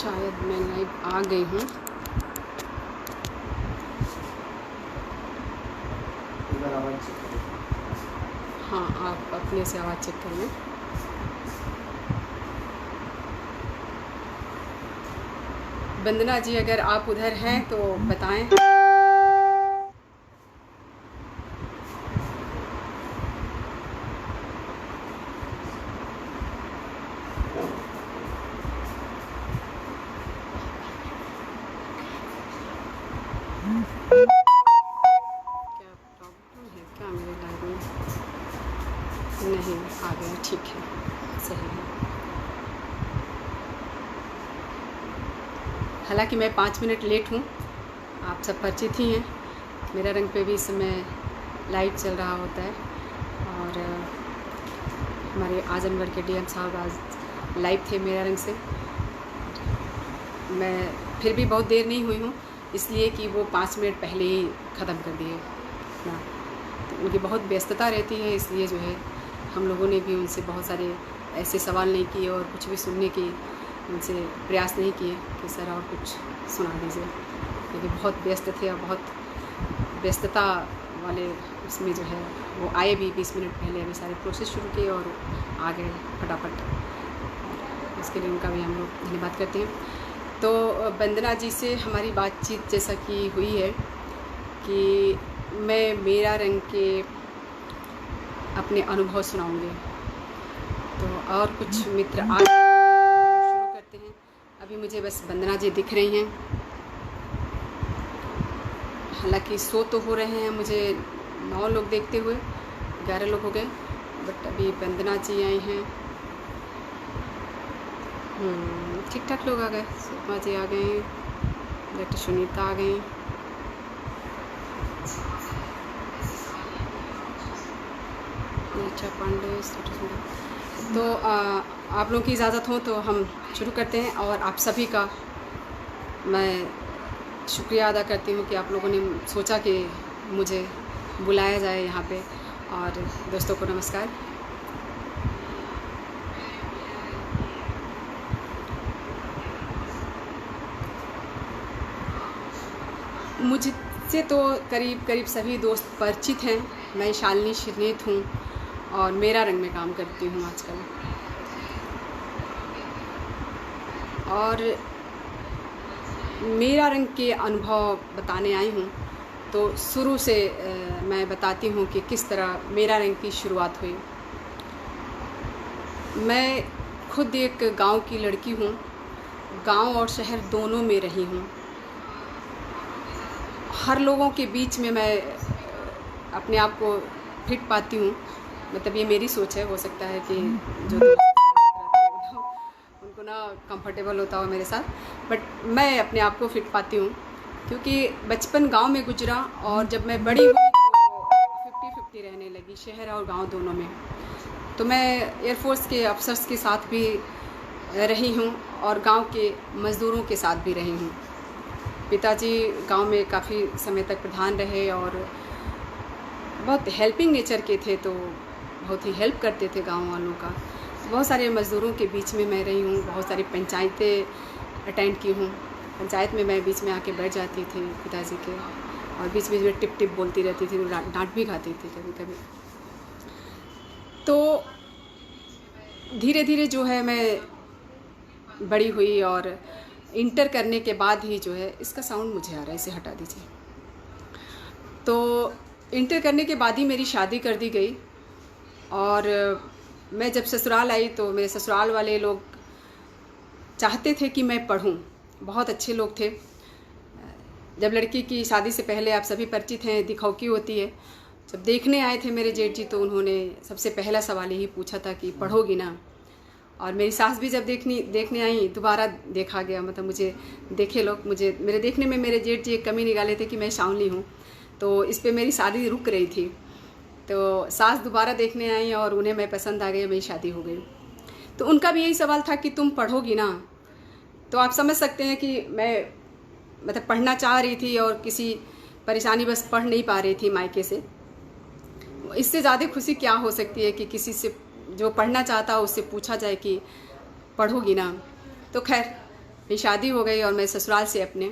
शायद मैं लाइव आ गई हूँ। हाँ, आप अपने से आवाज़ चेक कर लें। वंदना जी, अगर आप उधर हैं तो बताएं। क्या प्रॉब्लम है क्या मेरे लाइव में? नहीं आ गया, ठीक है, सही है। हालांकि मैं 5 मिनट लेट हूँ, आप सब परिचित ही हैं। मेरा रंग पे भी इस समय लाइव चल रहा होता है और हमारे आजमगढ़ के डीएम साहब आज लाइव थे मेरा रंग से। मैं फिर भी बहुत देर नहीं हुई हूँ, इसलिए कि वो 5 मिनट पहले ही ख़त्म कर दिए ना। तो उनकी बहुत व्यस्तता रहती है, इसलिए जो है हम लोगों ने भी उनसे बहुत सारे ऐसे सवाल नहीं किए और कुछ भी सुनने की उनसे प्रयास नहीं किए कि सर और कुछ सुना दीजिए, क्योंकि बहुत व्यस्त थे और बहुत व्यस्तता वाले उसमें जो है वो आए भी 20 मिनट पहले, अभी सारे प्रोसेस शुरू किए और आ गए फटाफट। इसके लिए उनका भी हम लोग धन्यवाद करते हैं। तो वंदना जी से हमारी बातचीत जैसा कि हुई है कि मैं मेरा रंग के अपने अनुभव सुनाऊंगी, तो और कुछ मित्र आज शुरू करते हैं। अभी मुझे बस वंदना जी दिख रही हैं, हालांकि 100 तो हो रहे हैं, मुझे 9 लोग देखते हुए 11 लोग हो गए, बट अभी वंदना जी आई हैं। ठीक ठाक लोग आ गए, सुषमा जी आ गए, डॉक्टर सुनीता आ गई, नीचा पांडे। तो आप लोगों की इजाज़त हो तो हम शुरू करते हैं। और आप सभी का मैं शुक्रिया अदा करती हूँ कि आप लोगों ने सोचा कि मुझे बुलाया जाए यहाँ पे। और दोस्तों को नमस्कार। मुझसे तो करीब करीब सभी दोस्त परिचित हैं। मैं शालिनी श्रीनेत हूँ और मेरा रंग में काम करती हूँ आजकल। और मेरा रंग के अनुभव बताने आई हूँ, तो शुरू से मैं बताती हूँ कि किस तरह मेरा रंग की शुरुआत हुई। मैं खुद एक गांव की लड़की हूँ, गांव और शहर दोनों में रही हूँ। हर लोगों के बीच में मैं अपने आप को फिट पाती हूँ, मतलब ये मेरी सोच है। हो सकता है कि जो उनको ना कंफर्टेबल होता हो मेरे साथ, बट मैं अपने आप को फिट पाती हूँ क्योंकि बचपन गांव में गुजरा और जब मैं बड़ी हुई तो 50-50 रहने लगी, शहर और गांव दोनों में। तो मैं एयरफोर्स के अफसर्स के साथ भी रही हूँ और गांव के मज़दूरों के साथ भी रही हूँ। पिताजी गांव में काफ़ी समय तक प्रधान रहे और बहुत हेल्पिंग नेचर के थे, तो बहुत ही हेल्प करते थे गांव वालों का। बहुत सारे मज़दूरों के बीच में मैं रही हूँ, बहुत सारी पंचायतें अटेंड की हूँ। पंचायत में मैं बीच में आके बैठ जाती थी पिताजी के, और बीच बीच में टिप टिप बोलती रहती थी, डांट भी खाती थी कभी कभी। तो धीरे धीरे जो है मैं बड़ी हुई और इंटर करने के बाद ही जो है, इसका साउंड मुझे आ रहा है, इसे हटा दीजिए। तो इंटर करने के बाद ही मेरी शादी कर दी गई और मैं जब ससुराल आई तो मेरे ससुराल वाले लोग चाहते थे कि मैं पढूं। बहुत अच्छे लोग थे। जब लड़की की शादी से पहले आप सभी परिचित हैं, दिखौकी होती है। जब देखने आए थे मेरे जेठ जी तो उन्होंने सबसे पहला सवाल यही पूछा था कि पढ़ोगी ना। और मेरी सास भी जब देखने आई, दोबारा देखा गया, मतलब मुझे देखे लोग, मुझे मेरे देखने में मेरे जेठ जी एक कमी निकाले थे कि मैं सांवली हूँ, तो इस पे मेरी शादी रुक रही थी। तो सास दोबारा देखने आई और उन्हें मैं पसंद आ गई, मेरी शादी हो गई। तो उनका भी यही सवाल था कि तुम पढ़ोगी ना। तो आप समझ सकते हैं कि मैं मतलब पढ़ना चाह रही थी और किसी परेशानी बस पढ़ नहीं पा रही थी मायके से। इससे ज़्यादा खुशी क्या हो सकती है कि किसी से जो पढ़ना चाहता हो उससे पूछा जाए कि पढ़ोगी ना। तो खैर मेरी शादी हो गई और मैं ससुराल से अपने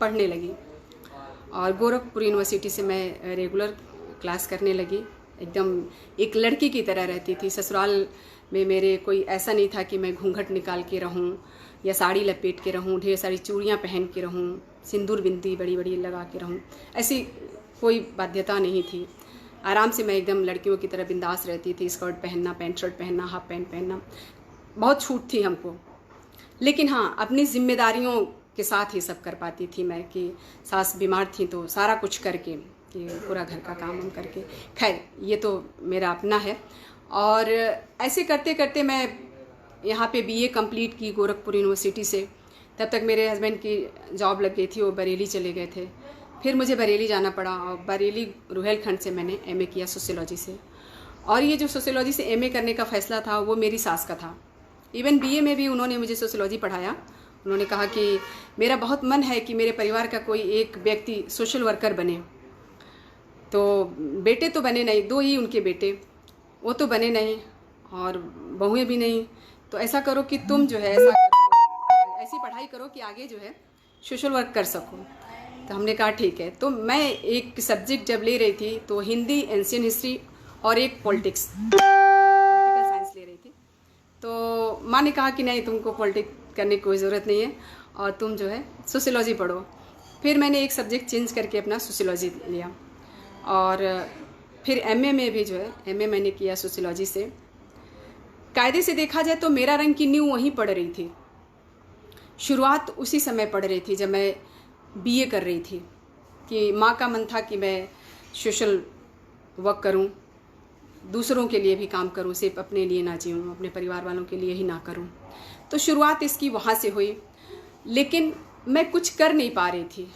पढ़ने लगी और गोरखपुर यूनिवर्सिटी से मैं रेगुलर क्लास करने लगी। एकदम एक लड़की की तरह रहती थी। ससुराल में मेरे कोई ऐसा नहीं था कि मैं घूंघट निकाल के रहूं या साड़ी लपेट के रहूं, ढेर सारी चूड़ियां पहन के रहूं, सिंदूर बिंदी बड़ी बड़ी लगा के रहूं, ऐसी कोई बाध्यता नहीं थी। आराम से मैं एकदम लड़कियों की तरह बिंदास रहती थी। स्कर्ट पहनना, पैंट शर्ट पहनना, हाफ पैंट पहनना, बहुत छूट थी हमको। लेकिन हाँ, अपनी जिम्मेदारियों के साथ ही सब कर पाती थी मैं, कि सास बीमार थी तो सारा कुछ करके, कि पूरा घर का काम हम करके। खैर, ये तो मेरा अपना है। और ऐसे करते करते मैं यहाँ पे बीए कंप्लीट की गोरखपुर यूनिवर्सिटी से। तब तक मेरे हस्बैंड की जॉब लग गई थी, वो बरेली चले गए थे। फिर मुझे बरेली जाना पड़ा और बरेली रुहेलखंड से मैंने एमए किया सोशियोलॉजी से। और ये जो सोशियोलॉजी से एमए करने का फ़ैसला था वो मेरी सास का था। इवन बीए में भी उन्होंने मुझे सोशियोलॉजी पढ़ाया। उन्होंने कहा कि मेरा बहुत मन है कि मेरे परिवार का कोई एक व्यक्ति सोशल वर्कर बने। तो बेटे तो बने नहीं, 2 ही उनके बेटे, वो तो बने नहीं और बहुएं भी नहीं। तो ऐसा करो कि तुम जो है ऐसा करो, ऐसी पढ़ाई करो कि आगे जो है सोशल वर्क कर सको। तो हमने कहा ठीक है। तो मैं एक सब्जेक्ट जब ले रही थी तो हिंदी, एंशियंट हिस्ट्री और एक पॉलिटिकल साइंस ले रही थी। तो माँ ने कहा कि नहीं, तुमको पॉलिटिक्स करने की कोई ज़रूरत नहीं है और तुम जो है सोशियोलॉजी पढ़ो। फिर मैंने एक सब्जेक्ट चेंज करके अपना सोशियोलॉजी लिया और फिर एमए में भी जो है एमए मैंने किया सोशियोलॉजी से। कायदे से देखा जाए तो मेरा रंग की नींव वहीं पड़ रही थी। शुरुआत उसी समय पड़ रही थी जब मैं बीए कर रही थी, कि माँ का मन था कि मैं सोशल वर्क करूं, दूसरों के लिए भी काम करूं, सिर्फ अपने लिए ना जीऊं, अपने परिवार वालों के लिए ही ना करूं। तो शुरुआत इसकी वहाँ से हुई, लेकिन मैं कुछ कर नहीं पा रही थी।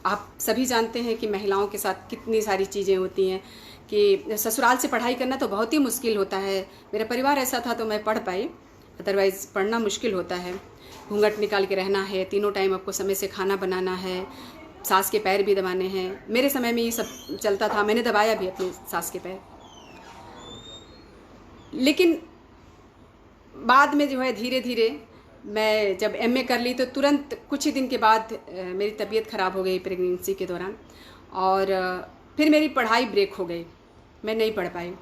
आप सभी जानते हैं कि महिलाओं के साथ कितनी सारी चीज़ें होती हैं, कि ससुराल से पढ़ाई करना तो बहुत ही मुश्किल होता है। मेरा परिवार ऐसा था तो मैं पढ़ पाई, अदरवाइज़ पढ़ना मुश्किल होता है। घूंघट निकाल के रहना है, तीनों टाइम आपको समय से खाना बनाना है, सास के पैर भी दबाने हैं। मेरे समय में ये सब चलता था, मैंने दबाया भी अपने सास के पैर। लेकिन बाद में जो है धीरे धीरे मैं जब एमए कर ली तो तुरंत कुछ ही दिन के बाद मेरी तबीयत ख़राब हो गई प्रेगनेंसी के दौरान, और फिर मेरी पढ़ाई ब्रेक हो गई, मैं नहीं पढ़ पाई।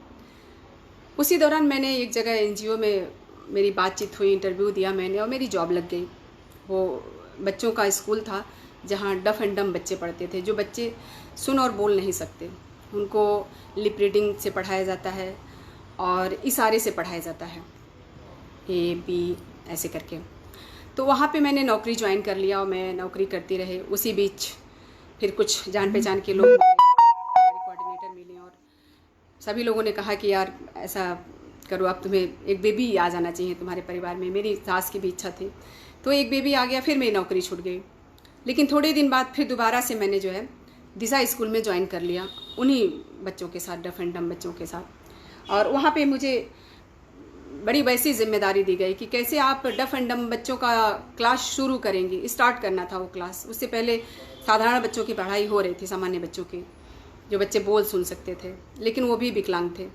उसी दौरान मैंने एक जगह एनजीओ में मेरी बातचीत हुई, इंटरव्यू दिया मैंने और मेरी जॉब लग गई। वो बच्चों का स्कूल था जहाँ डफ एंड डम बच्चे पढ़ते थे, जो बच्चे सुन और बोल नहीं सकते। उनको लिप रीडिंग से पढ़ाया जाता है और इशारे से पढ़ाया जाता है, ए बी ऐसे करके। तो वहाँ पे मैंने नौकरी ज्वाइन कर लिया और मैं नौकरी करती रही। उसी बीच फिर कुछ जान पहचान के लोग कोऑर्डिनेटर मिले और सभी लोगों ने कहा कि यार ऐसा करो, अब तुम्हें एक बेबी आ जाना चाहिए तुम्हारे परिवार में। मेरी सास की भी इच्छा थी, तो एक बेबी आ गया, फिर मेरी नौकरी छूट गई। लेकिन थोड़े दिन बाद फिर दोबारा से मैंने जो है दिशा स्कूल में ज्वाइन कर लिया, उन्हीं बच्चों के साथ, डफ एंड डम बच्चों के साथ। और वहाँ पे मुझे बड़ी वैसी जिम्मेदारी दी गई कि कैसे आप डफ एंड डम बच्चों का क्लास शुरू करेंगी। स्टार्ट करना था वो क्लास। उससे पहले साधारण बच्चों की पढ़ाई हो रही थी, सामान्य बच्चों की, जो बच्चे बोल सुन सकते थे, लेकिन वो भी विकलांग थे।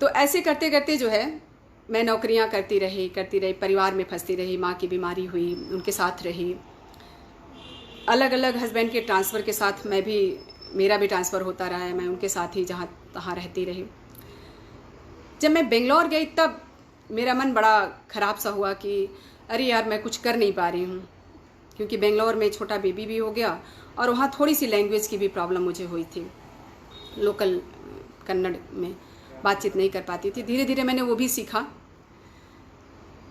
तो ऐसे करते करते जो है मैं नौकरियां करती रही, परिवार में फंसती रही। माँ की बीमारी हुई, उनके साथ रही। अलग अलग हस्बैंड के ट्रांसफ़र के साथ मेरा भी ट्रांसफ़र होता रहा है, मैं उनके साथ ही जहाँ तहाँ रहती रही। जब मैं बेंगलोर गई तब मेरा मन बड़ा ख़राब सा हुआ कि अरे यार, मैं कुछ कर नहीं पा रही हूँ, क्योंकि बेंगलोर में छोटा बेबी भी हो गया और वहाँ थोड़ी सी लैंग्वेज की भी प्रॉब्लम मुझे हुई थी। लोकल कन्नड़ में बातचीत नहीं कर पाती थी। धीरे धीरे मैंने वो भी सीखा।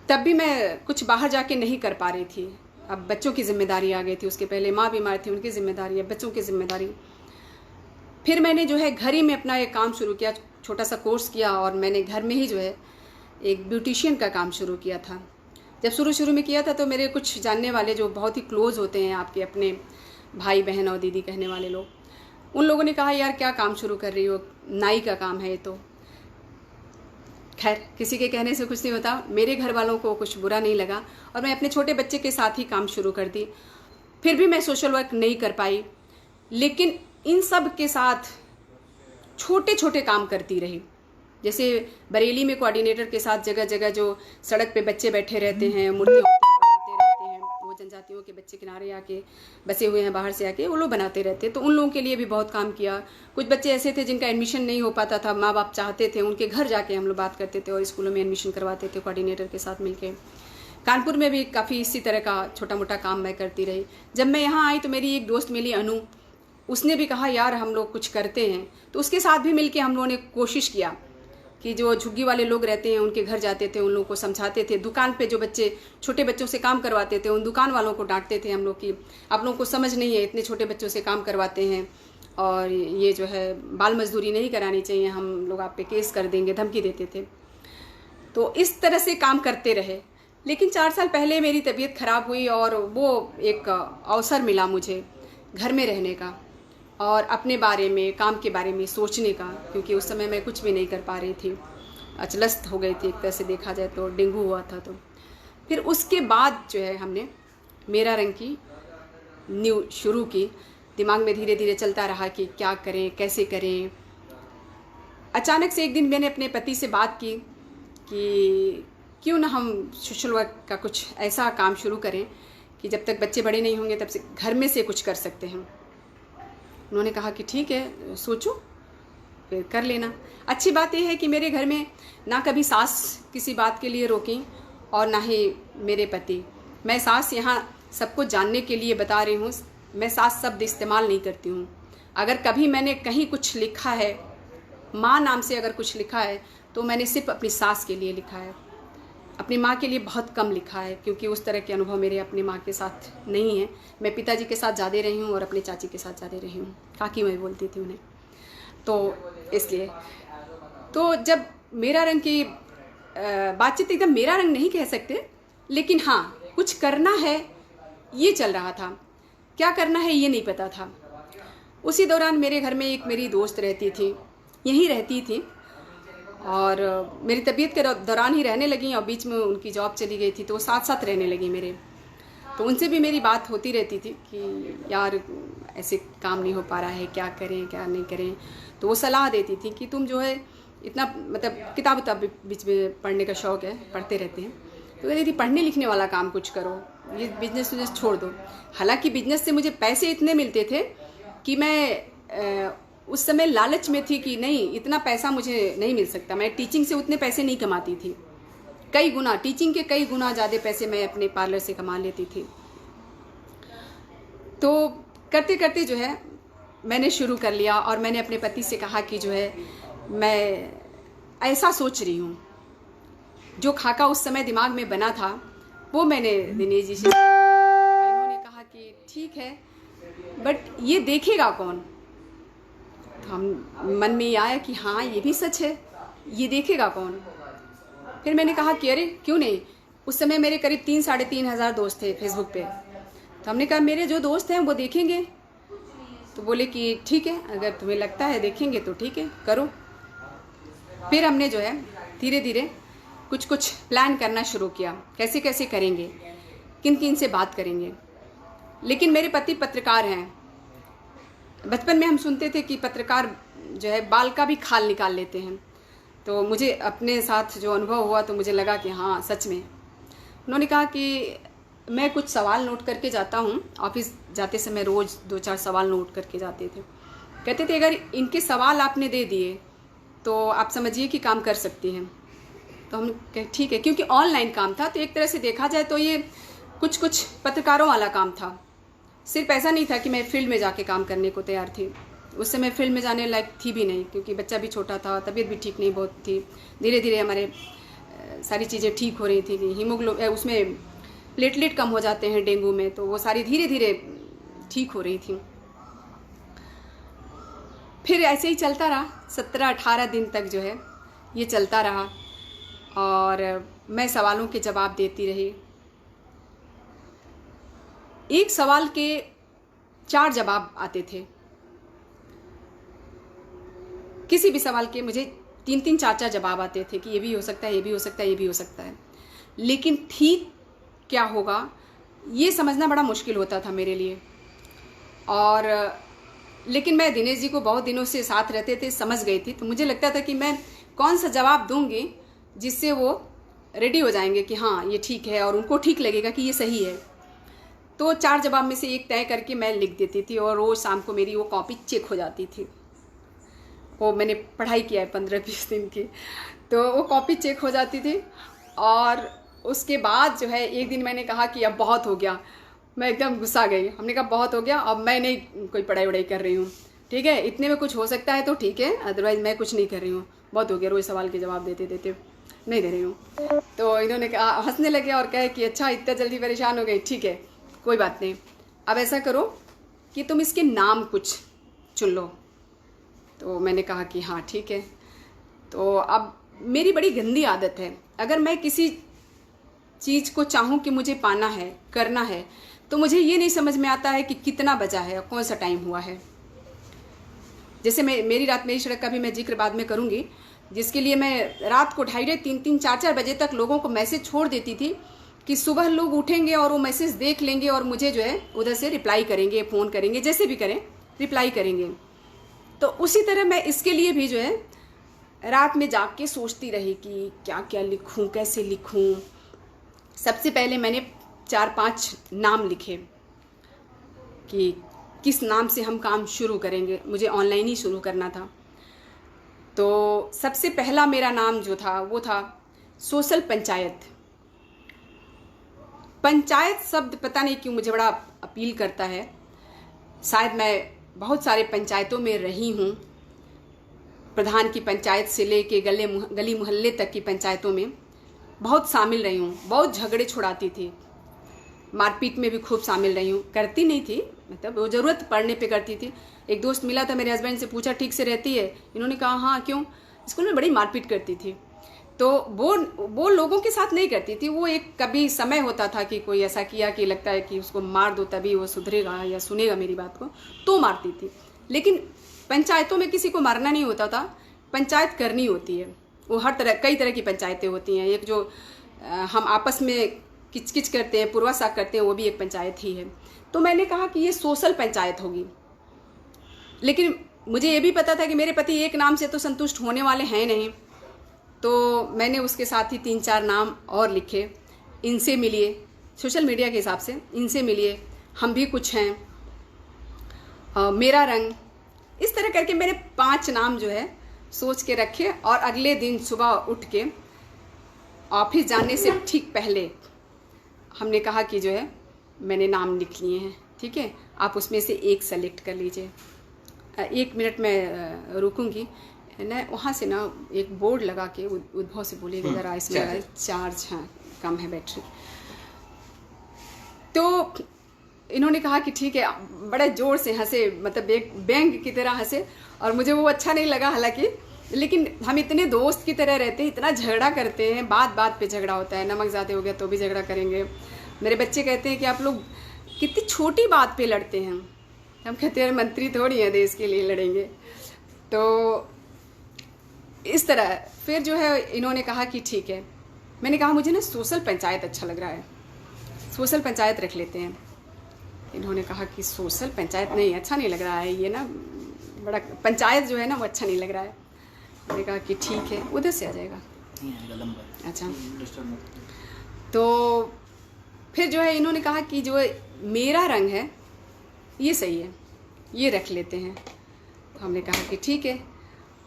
तब भी मैं कुछ बाहर जाके नहीं कर पा रही थी। अब बच्चों की जिम्मेदारी आ गई थी, उसके पहले माँ बीमार थी, उनकी जिम्मेदारी, अब बच्चों की जिम्मेदारी। फिर मैंने जो है घर ही में अपना एक काम शुरू किया, छोटा सा कोर्स किया, और मैंने घर में ही जो है एक ब्यूटिशियन का काम शुरू किया था। जब शुरू में किया था तो मेरे कुछ जानने वाले जो बहुत ही क्लोज होते हैं, आपके अपने भाई बहन और दीदी कहने वाले लोग, उन लोगों ने कहा यार क्या काम शुरू कर रही हो, नाई का काम है ये तो। खैर, किसी के कहने से कुछ नहीं होता। मेरे घर वालों को कुछ बुरा नहीं लगा और मैं अपने छोटे बच्चे के साथ ही काम शुरू कर दी। फिर भी मैं सोशल वर्क नहीं कर पाई, लेकिन इन सब के साथ छोटे छोटे काम करती रही। जैसे बरेली में कोऑर्डिनेटर के साथ जगह जगह जो सड़क पे बच्चे बैठे रहते हैं, मूर्तियों के बच्चे किनारे आके बसे हुए हैं बाहर से आके, वो लोग बनाते रहते, तो उन लोगों के लिए भी बहुत काम किया। कुछ बच्चे ऐसे थे जिनका एडमिशन नहीं हो पाता था, माँ बाप चाहते थे, उनके घर जाके हम लोग बात करते थे और स्कूलों में एडमिशन करवाते थे कोऑर्डिनेटर के साथ मिलकर। कानपुर में भी काफ़ी इसी तरह का छोटा मोटा काम मैं करती रही। जब मैं यहाँ आई तो मेरी एक दोस्त मिली अनु, उसने भी कहा यार हम लोग कुछ करते हैं, तो उसके साथ भी मिलके हम लोगों ने कोशिश किया कि जो झुग्गी वाले लोग रहते हैं उनके घर जाते थे, उन लोगों को समझाते थे। दुकान पे जो बच्चे छोटे बच्चों से काम करवाते थे उन दुकान वालों को डांटते थे हम लोग कि आप लोगों को समझ नहीं है, इतने छोटे बच्चों से काम करवाते हैं और ये जो है बाल मजदूरी नहीं करानी चाहिए, हम लोग आप पे केस कर देंगे, धमकी देते थे। तो इस तरह से काम करते रहे। लेकिन 4 साल पहले मेरी तबीयत ख़राब हुई और वो एक अवसर मिला मुझे घर में रहने का और अपने बारे में, काम के बारे में सोचने का, क्योंकि उस समय मैं कुछ भी नहीं कर पा रही थी, अचलस्त हो गई थी एक तरह से देखा जाए तो, डेंगू हुआ था। तो फिर उसके बाद जो है हमने मेरा रंग की न्यू शुरू की। दिमाग में धीरे धीरे चलता रहा कि क्या करें, कैसे करें। अचानक से एक दिन मैंने अपने पति से बात की कि क्यों ना हम सोशल वर्क का कुछ ऐसा काम शुरू करें कि जब तक बच्चे बड़े नहीं होंगे तब से घर में से कुछ कर सकते हैं। उन्होंने कहा कि ठीक है, सोचो, फिर कर लेना। अच्छी बात यह है कि मेरे घर में ना कभी सास किसी बात के लिए रोकी और ना ही मेरे पति। मैं सास यहाँ सबको जानने के लिए बता रही हूँ, मैं सास शब्द इस्तेमाल नहीं करती हूँ। अगर कभी मैंने कहीं कुछ लिखा है, माँ नाम से अगर कुछ लिखा है, तो मैंने सिर्फ अपनी सास के लिए लिखा है, अपनी माँ के लिए बहुत कम लिखा है, क्योंकि उस तरह के अनुभव मेरे अपनी माँ के साथ नहीं है। मैं पिताजी के साथ ज़्यादा रही हूँ और अपनी चाची के साथ ज़्यादा रही हूँ, काकी मैं बोलती थी उन्हें, तो इसलिए। तो जब मेरा रंग की बातचीत, एकदम मेरा रंग नहीं कह सकते, लेकिन हाँ कुछ करना है ये चल रहा था। क्या करना है ये नहीं पता था। उसी दौरान मेरे घर में एक मेरी दोस्त रहती थी, यहीं रहती थी, और मेरी तबीयत के दौरान ही रहने लगी और बीच में उनकी जॉब चली गई थी, तो वो साथ साथ रहने लगी मेरे। तो उनसे भी मेरी बात होती रहती थी कि यार ऐसे काम नहीं हो पा रहा है, क्या करें क्या नहीं करें। तो वो सलाह देती थी कि तुम जो है इतना, मतलब किताब बीच में पढ़ने का शौक़ है, पढ़ते रहते हैं, तो कहती थी पढ़ने लिखने वाला काम कुछ करो, ये बिजनेस छोड़ दो। हालांकि बिजनेस से मुझे पैसे इतने मिलते थे कि मैं उस समय लालच में थी कि नहीं, इतना पैसा मुझे नहीं मिल सकता, मैं टीचिंग से उतने पैसे नहीं कमाती थी। कई गुना, टीचिंग के कई गुना ज़्यादा पैसे मैं अपने पार्लर से कमा लेती थी। तो करते करते जो है मैंने शुरू कर लिया और मैंने अपने पति से कहा कि जो है मैं ऐसा सोच रही हूँ, जो खाका उस समय दिमाग में बना था वो मैंने दिनेश जी से, उन्होंने कहा कि ठीक है, बट ये देखेगा कौन। हम मन में ये आया कि हाँ ये भी सच है, ये देखेगा कौन। फिर मैंने कहा कि अरे क्यों नहीं। उस समय मेरे करीब 3-3.5 हज़ार दोस्त थे फेसबुक पे, तो हमने कहा मेरे जो दोस्त हैं वो देखेंगे। तो बोले कि ठीक है, अगर तुम्हें लगता है देखेंगे तो ठीक है, करो। फिर हमने जो है धीरे धीरे कुछ कुछ प्लान करना शुरू किया, कैसे कैसे करेंगे, किन किन से बात करेंगे। लेकिन मेरे पति पत्रकार हैं। बचपन में हम सुनते थे कि पत्रकार जो है बाल का भी खाल निकाल लेते हैं, तो मुझे अपने साथ जो अनुभव हुआ तो मुझे लगा कि हाँ सच में। उन्होंने कहा कि मैं कुछ सवाल नोट करके जाता हूँ, ऑफिस जाते समय रोज़ 2-4 सवाल नोट करके जाते थे। कहते थे अगर इनके सवाल आपने दे दिए तो आप समझिए कि काम कर सकती हैं। तो हम कहे ठीक है, क्योंकि ऑनलाइन काम था, तो एक तरह से देखा जाए तो ये कुछ पत्रकारों वाला काम था। सिर्फ ऐसा नहीं था कि मैं फील्ड में जाके काम करने को तैयार थी। उस समय फील्ड में जाने लायक थी भी नहीं, क्योंकि बच्चा भी छोटा था, तबीयत भी ठीक नहीं बहुत थी। धीरे धीरे हमारे सारी चीज़ें ठीक हो रही थी। हीमोग्लोबिन, उसमें प्लेटलेट कम हो जाते हैं डेंगू में, तो वो सारी धीरे धीरे ठीक हो रही थी। फिर ऐसे ही चलता रहा, 17-18 दिन तक जो है ये चलता रहा और मैं सवालों के जवाब देती रही। एक सवाल के 4 जवाब आते थे, किसी भी सवाल के मुझे 3-3, 4-4 जवाब आते थे कि ये भी हो सकता है, ये भी हो सकता है, ये भी हो सकता है। लेकिन ठीक क्या होगा ये समझना बड़ा मुश्किल होता था मेरे लिए। और लेकिन मैं दिनेश जी को बहुत दिनों से साथ रहते थे, समझ गई थी। तो मुझे लगता था कि मैं कौन सा जवाब दूंगी जिससे वो रेडी हो जाएंगे कि हाँ ये ठीक है और उनको ठीक लगेगा कि ये सही है। तो 4 जवाब में से एक तय करके मैं लिख देती थी और रोज़ शाम को मेरी वो कॉपी चेक हो जाती थी। वो मैंने पढ़ाई किया है 15-20 दिन की, तो वो कॉपी चेक हो जाती थी। और उसके बाद जो है एक दिन मैंने कहा कि अब बहुत हो गया, मैं एकदम गुस्सा गई। हमने कहा बहुत हो गया, अब मैं नहीं कोई पढ़ाई वढ़ाई कर रही हूँ, ठीक है, इतने में कुछ हो सकता है तो ठीक है, अदरवाइज़ मैं कुछ नहीं कर रही हूँ, बहुत हो गया रोज़ सवाल के जवाब देते देते, नहीं दे रही हूँ। तो इन्होंने कहा, हंसने लगे और कहे कि अच्छा इतना जल्दी परेशान हो गई, ठीक है कोई बात नहीं, अब ऐसा करो कि तुम इसके नाम कुछ चुन लो। तो मैंने कहा कि हाँ ठीक है। तो अब मेरी बड़ी गंदी आदत है, अगर मैं किसी चीज़ को चाहूँ कि मुझे पाना है, करना है, तो मुझे ये नहीं समझ में आता है कि कितना बजा है और कौन सा टाइम हुआ है। जैसे मेरी सड़क का भी मैं जिक्र बाद में करूँगी, जिसके लिए मैं रात को 2:30, 3-3, 4-4 बजे तक लोगों को मैसेज छोड़ देती थी कि सुबह लोग उठेंगे और वो मैसेज देख लेंगे और मुझे जो है उधर से रिप्लाई करेंगे, फ़ोन करेंगे, जैसे भी करें रिप्लाई करेंगे। तो उसी तरह मैं इसके लिए भी जो है रात में जाग के सोचती रही कि क्या क्या लिखूं, कैसे लिखूं। सबसे पहले मैंने 4-5 नाम लिखे कि किस नाम से हम काम शुरू करेंगे, मुझे ऑनलाइन ही शुरू करना था। तो सबसे पहला मेरा नाम जो था वो था सोशल पंचायत। पंचायत शब्द पता नहीं क्यों मुझे बड़ा अपील करता है, शायद मैं बहुत सारे पंचायतों में रही हूँ, प्रधान की पंचायत से लेके गली मोहल्ले तक की पंचायतों में बहुत शामिल रही हूँ, बहुत झगड़े छुड़ाती थी, मारपीट में भी खूब शामिल रही हूँ, करती नहीं थी, मतलब वो ज़रूरत पड़ने पे करती थी। एक दोस्त मिला था, मेरे हस्बैंड से पूछा ठीक से रहती है, इन्होंने कहा हाँ क्यों, स्कूल में बड़ी मारपीट करती थी। तो वो लोगों के साथ नहीं करती थी, वो एक कभी समय होता था कि कोई ऐसा किया कि लगता है कि उसको मार दो तभी वो सुधरेगा या सुनेगा मेरी बात को, तो मारती थी। लेकिन पंचायतों में किसी को मारना नहीं होता था, पंचायत करनी होती है। वो हर तरह, कई तरह की पंचायतें होती हैं। एक जो हम आपस में किचकिच करते हैं, पूर्वासाग करते हैं, वो भी एक पंचायत ही है। तो मैंने कहा कि ये सोशल पंचायत होगी। लेकिन मुझे ये भी पता था कि मेरे पति एक नाम से तो संतुष्ट होने वाले हैं नहीं, तो मैंने उसके साथ ही 3-4 नाम और लिखे। इनसे मिलिए, सोशल मीडिया के हिसाब से इनसे मिलिए, हम भी कुछ हैं, मेरा रंग, इस तरह करके मैंने 5 नाम जो है सोच के रखे। और अगले दिन सुबह उठ के ऑफिस जाने से ठीक पहले हमने कहा कि जो है मैंने नाम लिख लिए हैं, ठीक है, आप उसमें से एक सेलेक्ट कर लीजिए। 1 मिनट में रुकूंगी ना, वहाँ से ना एक बोर्ड लगा के उद्भव से बोलिएगा ज़रा इसमें चार्ज, हाँ कम है बैटरी। तो इन्होंने कहा कि ठीक है, बड़े ज़ोर से हंसे, मतलब एक बैंग की तरह हंसे, और मुझे वो अच्छा नहीं लगा हालांकि, लेकिन हम इतने दोस्त की तरह रहते हैं, इतना झगड़ा करते हैं, बात बात पे झगड़ा होता है, नमक ज़्यादा हो गया तो भी झगड़ा करेंगे। मेरे बच्चे कहते हैं कि आप लोग कितनी छोटी बात पे लड़ते हैं। हम कहते हैं मंत्री थोड़ी हैं देश के लिए लड़ेंगे। तो इस तरह फिर जो है इन्होंने कहा कि ठीक है, मैंने कहा मुझे ना सोशल पंचायत अच्छा लग रहा है, सोशल पंचायत रख लेते हैं। इन्होंने कहा कि सोशल पंचायत नहीं, अच्छा नहीं लग रहा है ये ना, बड़ा पंचायत जो है ना वो अच्छा नहीं लग रहा है। मैंने कहा कि ठीक है, उधर से आ जाएगा, अच्छा। तो फिर जो है इन्होंने कहा कि जो मेरा रंग है ये सही है, ये रख लेते हैं। तो हमने कहा कि ठीक है,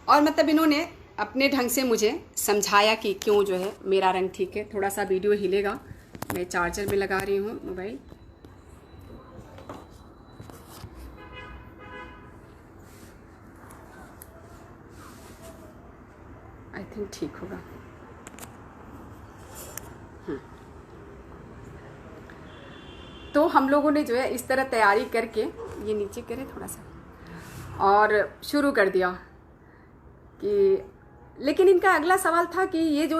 और मतलब इन्होंने अपने ढंग से मुझे समझाया कि क्यों जो है मेरा रंग ठीक है। थोड़ा सा वीडियो हिलेगा, मैं चार्जर में लगा रही हूँ मोबाइल। आई थिंक ठीक होगा। तो हम लोगों ने जो है इस तरह तैयारी करके, ये नीचे करें थोड़ा सा, और शुरू कर दिया कि, लेकिन इनका अगला सवाल था कि ये जो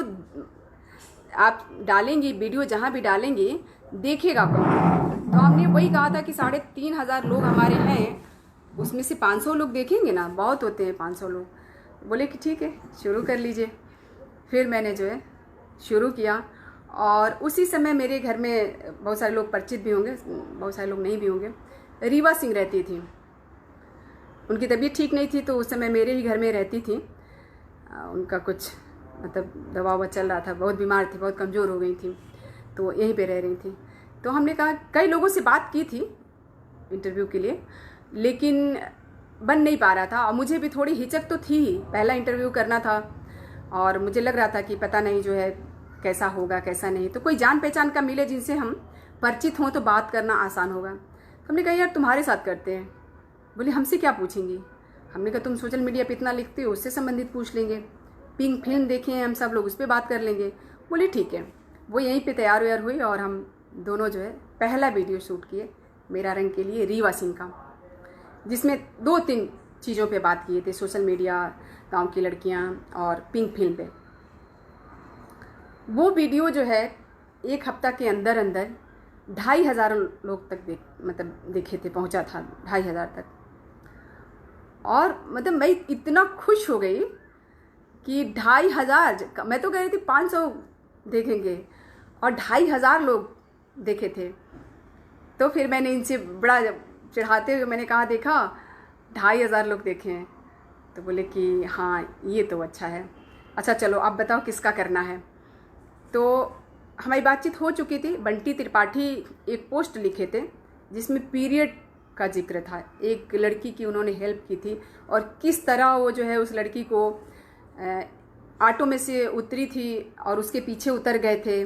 आप डालेंगी वीडियो, जहाँ भी डालेंगी देखेगा कौन। तो हमने वही कहा था कि 3,500 लोग हमारे हैं, उसमें से 500 लोग देखेंगे ना, बहुत होते हैं 500 लोग। बोले कि ठीक है शुरू कर लीजिए। फिर मैंने जो है शुरू किया, और उसी समय मेरे घर में बहुत सारे लोग परिचित भी होंगे, बहुत सारे लोग नहीं भी होंगे। रीवा सिंह रहती थी, उनकी तबीयत ठीक नहीं थी, तो उस समय मेरे ही घर में रहती थी। उनका कुछ मतलब दवा ववा चल रहा था, बहुत बीमार थी, बहुत कमज़ोर हो गई थी, तो यहीं पे रह रही थी। तो हमने कहा, कई लोगों से बात की थी इंटरव्यू के लिए, लेकिन बन नहीं पा रहा था और मुझे भी थोड़ी हिचक तो थी ही, पहला इंटरव्यू करना था और मुझे लग रहा था कि पता नहीं जो है कैसा होगा कैसा नहीं। तो कोई जान पहचान का मिले जिनसे हम परिचित हों तो बात करना आसान होगा। तो हमने कहा यार तुम्हारे साथ करते हैं। बोले हमसे क्या पूछेंगी? हमने कहा तुम सोशल मीडिया पे इतना लिखते हो, उससे संबंधित पूछ लेंगे। पिंक फिल्म देखे हैं हम सब लोग, उस पर बात कर लेंगे। बोले ठीक है। वो यहीं पे तैयार व्यार हुई और हम दोनों जो है पहला वीडियो शूट किए मेरा रंग के लिए रीवा सिंह का, जिसमें 2-3 चीज़ों पे बात किए थे, सोशल मीडिया, गांव की लड़कियां और पिंक फिल्म पे। वो वीडियो जो है 1 हफ्ता के अंदर अंदर 2,500 लोग तक देखे थे, पहुंचा था 2,500 तक। और मतलब मैं इतना खुश हो गई कि 2,500, मैं तो कह रही थी 500 देखेंगे और 2,500 लोग देखे थे। तो फिर मैंने इनसे बड़ा चढ़ाते हुए मैंने कहा, देखा 2,500 लोग देखे हैं। तो बोले कि हाँ ये तो अच्छा है, अच्छा चलो अब बताओ किसका करना है। तो हमारी बातचीत हो चुकी थी। बंटी त्रिपाठी एक पोस्ट लिखे थे जिसमें पीरियड का जिक्र था, एक लड़की की उन्होंने हेल्प की थी और किस तरह वो जो है उस लड़की को ऑटो में से उतरी थी और उसके पीछे उतर गए थे,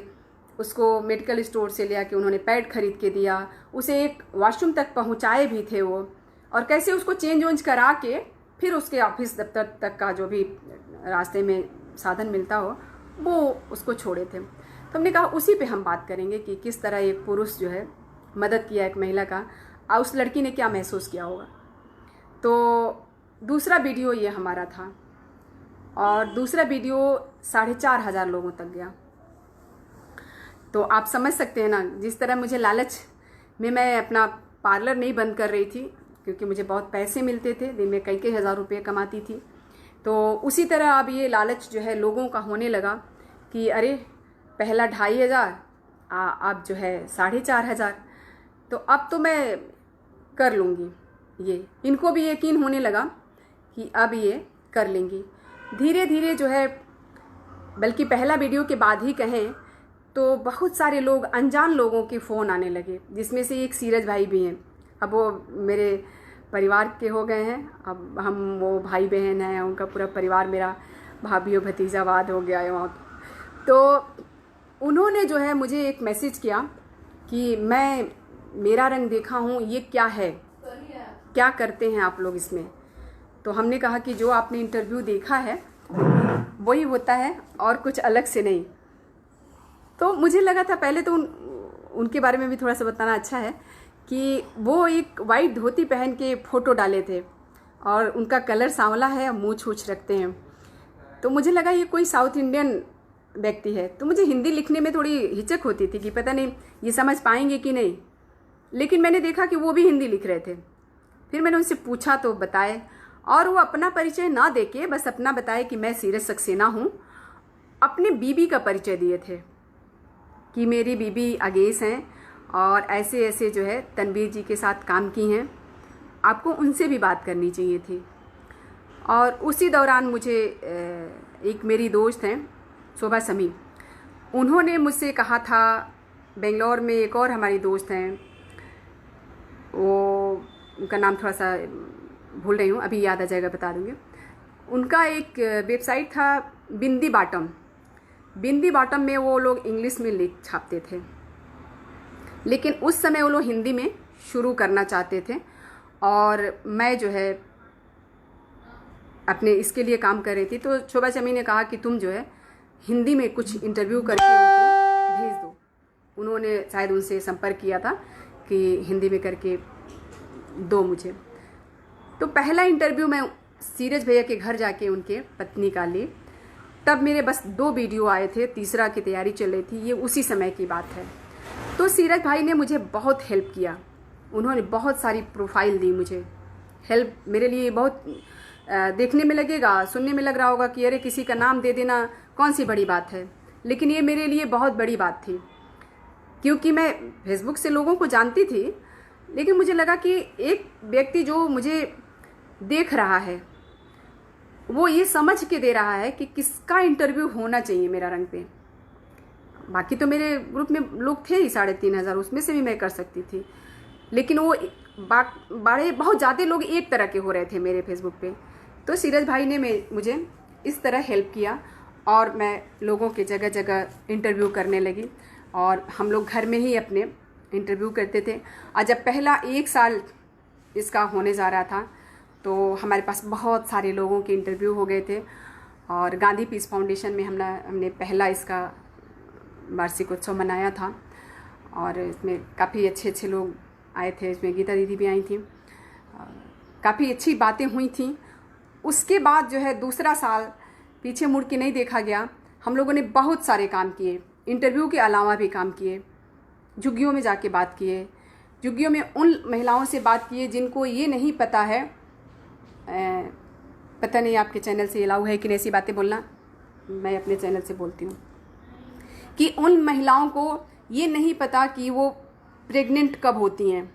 उसको मेडिकल स्टोर से ले आके उन्होंने पैड खरीद के दिया, उसे एक वॉशरूम तक पहुंचाए भी थे वो, और कैसे उसको चेंज वेंज करा के फिर उसके ऑफिस दफ्तर तक का जो भी रास्ते में साधन मिलता हो वो उसको छोड़े थे। तो हमने कहा उसी पे हम बात करेंगे कि किस तरह एक पुरुष जो है मदद किया एक महिला का और उस लड़की ने क्या महसूस किया होगा। तो दूसरा वीडियो ये हमारा था और दूसरा वीडियो 4,500 लोगों तक गया। तो आप समझ सकते हैं ना, जिस तरह मुझे लालच में मैं अपना पार्लर नहीं बंद कर रही थी क्योंकि मुझे बहुत पैसे मिलते थे, दिन में कई हज़ार रुपये कमाती थी, तो उसी तरह अब ये लालच जो है लोगों का होने लगा कि अरे पहला 2,500 अब जो है 4,500, तो अब तो मैं कर लूँगी। ये इनको भी यकीन होने लगा कि अब ये कर लेंगी। धीरे धीरे जो है, बल्कि पहला वीडियो के बाद ही कहें तो बहुत सारे लोग, अनजान लोगों के फ़ोन आने लगे, जिसमें से एक सीरज भाई भी हैं। अब वो मेरे परिवार के हो गए हैं, अब हम वो भाई बहन हैं, उनका पूरा परिवार मेरा भाभी भतीजावाद हो गया है वहाँ। तो उन्होंने जो है मुझे एक मैसेज किया कि मैं मेरा रंग देखा हूँ, ये क्या है, क्या करते हैं आप लोग इसमें। तो हमने कहा कि जो आपने इंटरव्यू देखा है वही होता है और कुछ अलग से नहीं। तो मुझे लगा था पहले तो उनके बारे में भी थोड़ा सा बताना अच्छा है कि वो एक वाइट धोती पहन के फ़ोटो डाले थे और उनका कलर सांवला है, मूँछ छूछ रखते हैं। तो मुझे लगा ये कोई साउथ इंडियन व्यक्ति है। तो मुझे हिंदी लिखने में थोड़ी हिचक होती थी कि पता नहीं ये समझ पाएंगे कि नहीं, लेकिन मैंने देखा कि वो भी हिंदी लिख रहे थे। फिर मैंने उनसे पूछा तो बताए, और वो अपना परिचय ना देके बस अपना बताए कि मैं सीरज सक्सेना हूँ। अपने बीबी का परिचय दिए थे कि मेरी बीबी आगेश हैं और ऐसे ऐसे जो है तनवीर जी के साथ काम की हैं, आपको उनसे भी बात करनी चाहिए थी। और उसी दौरान मुझे एक मेरी दोस्त हैं शोभा समी, उन्होंने मुझसे कहा था, बेंगलोर में एक और हमारी दोस्त हैं, वो उनका नाम थोड़ा सा भूल रही हूँ, अभी याद आ जाएगा बता दूँगी। उनका एक वेबसाइट था बिंदी बॉटम। बिंदी बॉटम में वो लोग इंग्लिश में लिख छापते थे, लेकिन उस समय वो लोग हिंदी में शुरू करना चाहते थे और मैं जो है अपने इसके लिए काम कर रही थी। तो शोभा शमी ने कहा कि तुम जो है हिंदी में कुछ इंटरव्यू करके उनको भेज दो। उन्होंने शायद उनसे संपर्क किया था कि हिंदी में करके दो मुझे। तो पहला इंटरव्यू मैं सीरज भैया के घर जाके उनके पत्नी का ली, तब मेरे बस 2 वीडियो आए थे, तीसरा की तैयारी चल रही थी, ये उसी समय की बात है। तो सीरज भाई ने मुझे बहुत हेल्प किया, उन्होंने बहुत सारी प्रोफाइल दी मुझे। हेल्प मेरे लिए बहुत देखने में लगेगा, सुनने में लग रहा होगा कि अरे किसी का नाम दे देना कौन सी बड़ी बात है, लेकिन ये मेरे लिए बहुत बड़ी बात थी, क्योंकि मैं फेसबुक से लोगों को जानती थी, लेकिन मुझे लगा कि एक व्यक्ति जो मुझे देख रहा है वो ये समझ के दे रहा है कि किसका इंटरव्यू होना चाहिए मेरा रंग पे। बाकी तो मेरे ग्रुप में लोग थे ही 3500, उसमें से भी मैं कर सकती थी, लेकिन वो बड़े बहुत ज़्यादा लोग एक तरह के हो रहे थे मेरे फेसबुक पे। तो सीरज भाई ने मुझे इस तरह हेल्प किया और मैं लोगों के जगह जगह इंटरव्यू करने लगी, और हम लोग घर में ही अपने इंटरव्यू करते थे। और जब पहला 1 साल इसका होने जा रहा था तो हमारे पास बहुत सारे लोगों के इंटरव्यू हो गए थे, और गांधी पीस फाउंडेशन में हमने पहला इसका वार्षिक उत्सव मनाया था, और इसमें काफ़ी अच्छे अच्छे लोग आए थे। इसमें गीता दीदी भी आई थी, काफ़ी अच्छी बातें हुई थी। उसके बाद जो है दूसरा साल पीछे मुड़ के नहीं देखा गया। हम लोगों ने बहुत सारे काम किए, इंटरव्यू के अलावा भी काम किए, झुग्गियों में जाके बात किए, झुग्गियों में उन महिलाओं से बात किए जिनको ये नहीं पता है, पता नहीं आपके चैनल से अलाउ है कि नहीं ऐसी बातें बोलना, मैं अपने चैनल से बोलती हूँ, कि उन महिलाओं को ये नहीं पता कि वो प्रेग्नेंट कब होती हैं,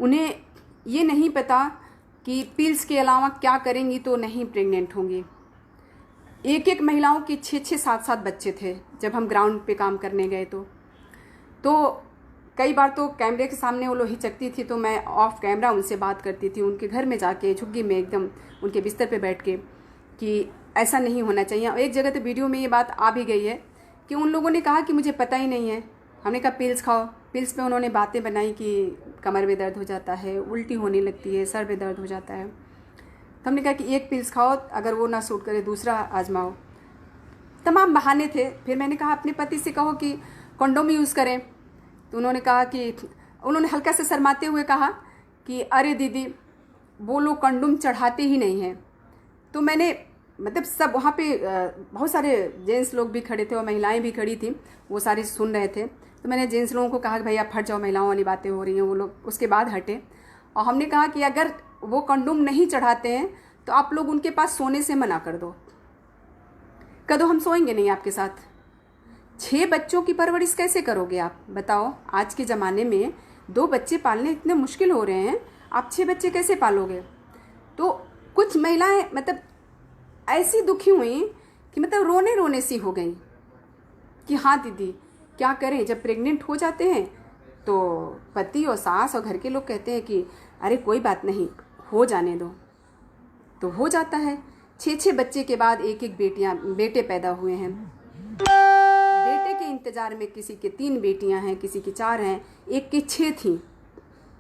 उन्हें ये नहीं पता कि पिल्स के अलावा क्या करेंगी तो नहीं प्रेग्नेंट होंगी। एक एक महिलाओं के 6-6, 7-7 बच्चे थे जब हम ग्राउंड पे काम करने गए तो कई बार तो कैमरे के सामने वो लोग हिचकती थी, तो मैं ऑफ कैमरा उनसे बात करती थी, उनके घर में जाके झुग्गी में एकदम उनके बिस्तर पे बैठ के, कि ऐसा नहीं होना चाहिए। और एक जगह तो वीडियो में ये बात आ भी गई है कि उन लोगों ने कहा कि मुझे पता ही नहीं है। हमने कहा पिल्स खाओ, पिल्स पे उन्होंने बातें बनाई कि कमर में दर्द हो जाता है, उल्टी होने लगती है, सर में दर्द हो जाता है। तो हमने कहा कि एक पिल्स खाओ, अगर वो ना सूट करे दूसरा आजमाओ। तमाम बहाने थे। फिर मैंने कहा अपने पति से कहो कि कंडोम यूज़ करें, तो उन्होंने हल्का से शर्माते हुए कहा कि अरे दीदी वो लोग कंडोम चढ़ाते ही नहीं हैं। तो मैंने मतलब सब वहाँ पे बहुत सारे जेंट्स लोग भी खड़े थे और महिलाएं भी खड़ी थी, वो सारे सुन रहे थे। तो मैंने जेंट्स लोगों को कहा कि भाई आप हट जाओ, महिलाओं वाली बातें हो रही हैं। वो लोग उसके बाद हटे, और हमने कहा कि अगर वो कंडोम नहीं चढ़ाते हैं तो आप लोग उनके पास सोने से मना कर दो, कदो हम सोएंगे नहीं आपके साथ। 6 बच्चों की परवरिश कैसे करोगे आप बताओ? आज के ज़माने में 2 बच्चे पालने इतने मुश्किल हो रहे हैं, आप 6 बच्चे कैसे पालोगे? तो कुछ महिलाएं मतलब ऐसी दुखी हुई कि मतलब रोने रोने सी हो गई कि हाँ दीदी क्या करें, जब प्रेग्नेंट हो जाते हैं तो पति और सास और घर के लोग कहते हैं कि अरे कोई बात नहीं, हो जाने दो, तो हो जाता है। 6-6 बच्चे के बाद एक एक बेटे पैदा हुए हैं। बेटे के इंतज़ार में किसी के 3 बेटियां हैं, किसी की 4 हैं, एक की 6 थी।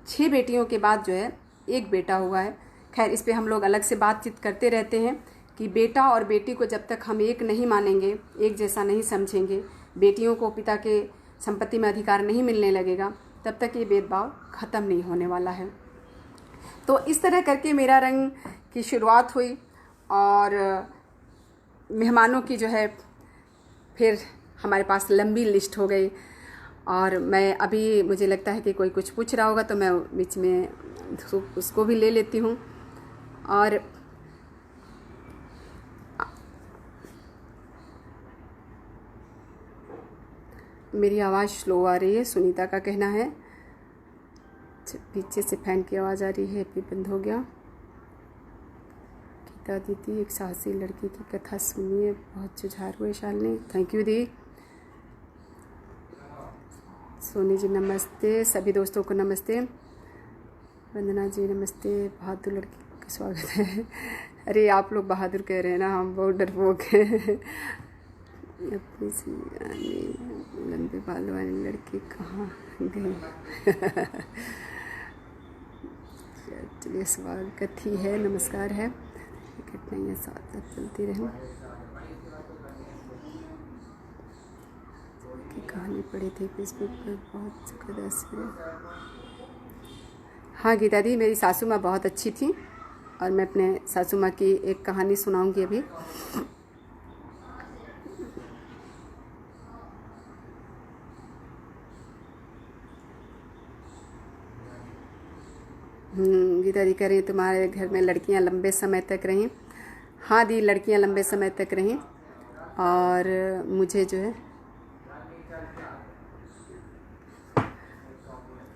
6 बेटियों के बाद जो है एक बेटा हुआ है। खैर इस पे हम लोग अलग से बातचीत करते रहते हैं कि बेटा और बेटी को जब तक हम एक नहीं मानेंगे, एक जैसा नहीं समझेंगे, बेटियों को पिता के संपत्ति में अधिकार नहीं मिलने लगेगा, तब तक ये भेदभाव ख़त्म नहीं होने वाला है। तो इस तरह करके मेरा रंग की शुरुआत हुई, और मेहमानों की जो है फिर हमारे पास लंबी लिस्ट हो गई। और मैं अभी मुझे लगता है कि कोई कुछ पूछ रहा होगा तो मैं बीच में उसको भी ले लेती हूँ। और मेरी आवाज़ स्लो आ रही है, सुनीता का कहना है। पीछे से फैन की आवाज़ आ रही है, भी बंद हो गया। गीता दीदी एक साहसी लड़की की कथा सुनिए, बहुत जुझार हुए शालिनी। थैंक यू दी। सोनी जी नमस्ते, सभी दोस्तों को नमस्ते। वंदना जी नमस्ते, बहादुर लड़की का स्वागत है। अरे आप लोग बहादुर कह रहे हैं ना, हम बहुत डरपोक हैं। अपनी लंबे बालों वाली लड़की कहाँ गई? चलिए स्वागत ही है, नमस्कार है, घटनाएं साथ साथ चलती रहें। की कहानी पढ़ी थी फेसबुक पर, बहुत ज़बरदस्त है। हाँ गीता दी, मेरी सासू माँ बहुत अच्छी थी, और मैं अपने सासू माँ की एक कहानी सुनाऊंगी अभी। गीता दी कह रही तुम्हारे घर में लड़कियां लंबे समय तक रहीं। हाँ दी, लड़कियां लंबे समय तक रहीं, और मुझे जो है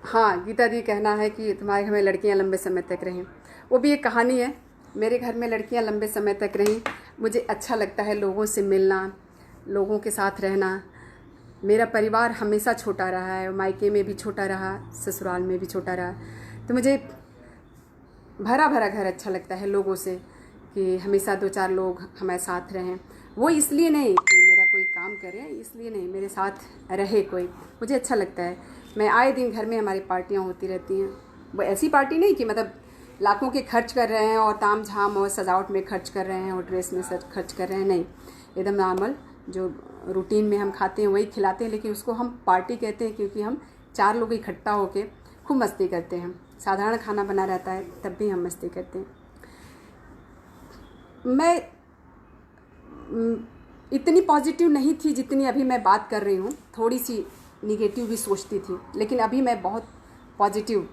हाँ गीता दी कहना है कि तुम्हारे घर में लड़कियां लंबे समय तक रहें। वो भी एक कहानी है। मेरे घर में लड़कियां लंबे समय तक रहीं। मुझे अच्छा लगता है लोगों से मिलना, लोगों के साथ रहना। मेरा परिवार हमेशा छोटा रहा है, मायके में भी छोटा रहा, ससुराल में भी छोटा रहा। तो मुझे भरा भरा घर अच्छा लगता है लोगों से, कि हमेशा 2-4 लोग हमारे साथ रहें। वो इसलिए नहीं कि मेरा कोई काम करे, इसलिए नहीं, मेरे साथ रहे कोई, मुझे अच्छा लगता है। मैं आए दिन घर में हमारी पार्टियाँ होती रहती हैं। वो ऐसी पार्टी नहीं कि मतलब लाखों के खर्च कर रहे हैं और ताम झाम और सजावट में खर्च कर रहे हैं और ड्रेस में खर्च कर रहे हैं, नहीं, एकदम नॉर्मल जो रूटीन में हम खाते हैं वही खिलाते हैं, लेकिन उसको हम पार्टी कहते हैं क्योंकि हम 4 लोग इकट्ठा होके खूब मस्ती करते हैं। साधारण खाना बना रहता है तब भी हम मस्ती करते हैं। मैं इतनी पॉजिटिव नहीं थी जितनी अभी मैं बात कर रही हूँ, थोड़ी सी निगेटिव भी सोचती थी, लेकिन अभी मैं बहुत पॉजिटिव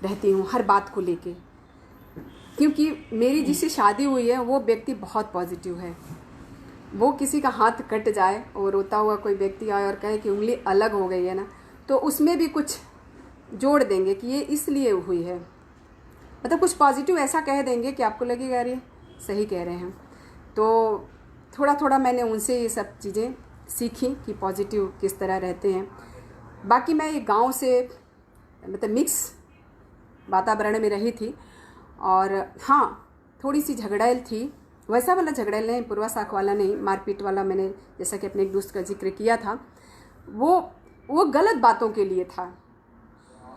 रहती हूँ हर बात को लेके, क्योंकि मेरी जिससे शादी हुई है वो व्यक्ति बहुत पॉजिटिव है। वो किसी का हाथ कट जाए और रोता हुआ कोई व्यक्ति आए और कहे कि उंगली अलग हो गई है ना, तो उसमें भी कुछ जोड़ देंगे कि ये इसलिए हुई है, मतलब कुछ पॉजिटिव ऐसा कह देंगे कि आपको लगेगा अरे सही कह रहे हैं। तो थोड़ा थोड़ा मैंने उनसे ये सब चीज़ें सीखी कि पॉजिटिव किस तरह रहते हैं। बाकी मैं एक गांव से मतलब मिक्स वातावरण में रही थी, और हाँ थोड़ी सी झगड़ैल थी, वैसा वाला झगड़ैल नहीं, पूर्वा साख वाला नहीं, मारपीट वाला। मैंने जैसा कि अपने एक दोस्त का जिक्र किया था, वो गलत बातों के लिए था,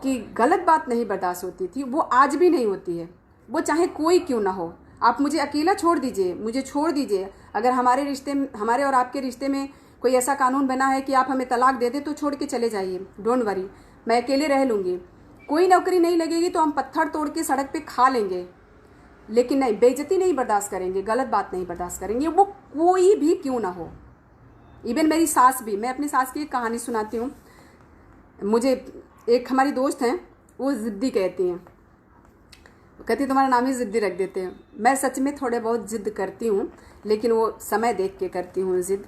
कि गलत बात नहीं बर्दाश्त होती थी, वो आज भी नहीं होती है। वो चाहे कोई क्यों ना हो, आप मुझे अकेला छोड़ दीजिए, मुझे छोड़ दीजिए। अगर हमारे और आपके रिश्ते में कोई ऐसा कानून बना है कि आप हमें तलाक दे दें तो छोड़ के चले जाइए, डोंट वरी, मैं अकेले रह लूँगी। कोई नौकरी नहीं लगेगी तो हम पत्थर तोड़ के सड़क पे खा लेंगे, लेकिन नहीं, बेइज्जती नहीं बर्दाश्त करेंगे, गलत बात नहीं बर्दाश्त करेंगे, वो कोई भी क्यों ना हो। इवन मेरी सास भी, मैं अपनी सास की एक कहानी सुनाती हूँ। मुझे एक हमारी दोस्त हैं, वो ज़िद्दी कहती हैं, कहती तुम्हारा नाम ही ज़िद्दी रख देते हैं। मैं सच में थोड़े बहुत ज़िद्द करती हूँ, लेकिन वो समय देख के करती हूँ ज़िद्द।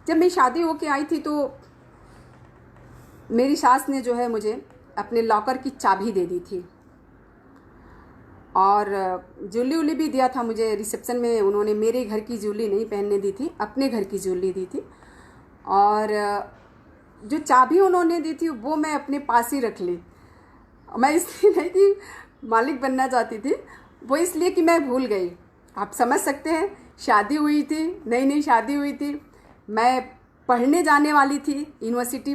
जब मेरी शादी होके आई थी तो मेरी सास ने जो है मुझे अपने लॉकर की चाबी दे दी थी, और ज्वेलरी उली भी दिया था मुझे। रिसेप्शन में उन्होंने मेरे घर की ज्वेलरी नहीं पहनने दी थी, अपने घर की ज्वेलरी दी थी, और जो चाबी उन्होंने दी थी वो मैं अपने पास ही रख ली। मैं इसलिए नहीं कि मालिक बनना चाहती थी, वो इसलिए कि मैं भूल गई। आप समझ सकते हैं, शादी हुई थी, नई शादी हुई थी, मैं पढ़ने जाने वाली थी, यूनिवर्सिटी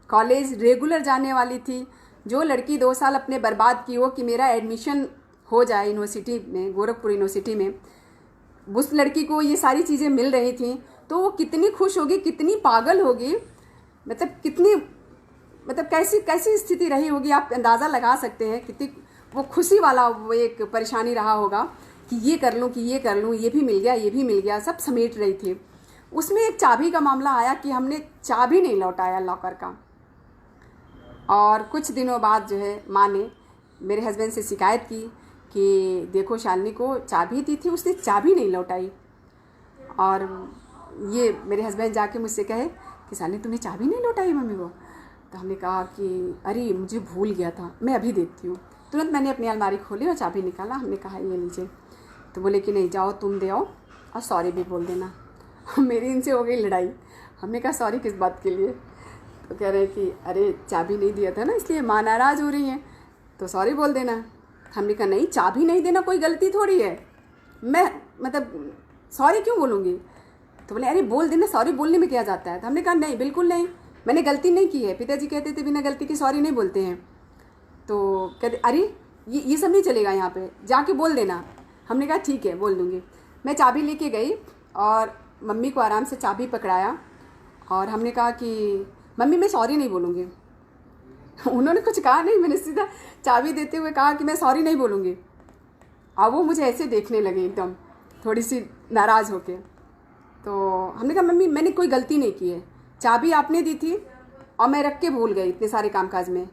कॉलेज रेगुलर जाने वाली थी। जो लड़की 2 साल अपने बर्बाद की हो कि मेरा एडमिशन हो जाए यूनिवर्सिटी में, गोरखपुर यूनिवर्सिटी में, उस लड़की को ये सारी चीज़ें मिल रही थी, तो वो कितनी खुश होगी, कितनी पागल होगी, मतलब कैसी स्थिति रही होगी, आप अंदाज़ा लगा सकते हैं। कितनी वो खुशी वाला वो एक परेशानी रहा होगा कि ये कर लूँ, कि ये कर लूँ, ये भी मिल गया, ये भी मिल गया, सब समेट रही थी। उसमें एक चाबी का मामला आया कि हमने चाबी नहीं लौटाया लॉकर का, और कुछ दिनों बाद जो है माँ ने मेरे हस्बैंड से शिकायत की कि देखो शालिनी को चाबी दी थी, उसने चाबी नहीं लौटाई। और ये मेरे हस्बैंड जाके मुझसे कहे कि शालिनी तुमने चाबी नहीं लौटाई मम्मी को। तो हमने कहा कि अरे मुझे भूल गया था, मैं अभी देती हूँ। तुरंत मैंने अपनी अलमारी खोली और चाबी निकाला। हमने कहा ये लीजिए। तो बोले कि नहीं, जाओ तुम दे आओ और सॉरी भी बोल देना। मेरी इनसे हो गई लड़ाई। हमने कहा सॉरी किस बात के लिए? तो कह रहे कि अरे चाबी नहीं दिया था ना, इसलिए माँ नाराज़ हो रही हैं, तो सॉरी बोल देना। हमने कहा नहीं, चाबी नहीं देना कोई गलती थोड़ी है, मैं मतलब सॉरी क्यों बोलूँगी? तो बोले अरे बोल देना, सॉरी बोलने में क्या जाता है? तो हमने कहा नहीं, बिल्कुल नहीं, मैंने गलती नहीं की है। पिताजी कहते थे बिना गलती की सॉरी नहीं बोलते हैं। तो कहते अरे ये सब नहीं चलेगा, यहाँ पे जाके बोल देना। हमने कहा ठीक है, बोल दूँगी। मैं चाबी लेके गई और मम्मी को आराम से चाबी पकड़ाया, और हमने कहा कि मम्मी मैं सॉरी नहीं बोलूँगी। उन्होंने कुछ कहा नहीं, मैंने सीधा चाबी देते हुए कहा कि मैं सॉरी नहीं बोलूँगी। और वो मुझे ऐसे देखने लगे एकदम थोड़ी सी नाराज़ होके। तो हमने कहा मम्मी मैंने कोई गलती नहीं की है, चाबी आपने दी थी और मैं रख के भूल गई इतने सारे कामकाज में।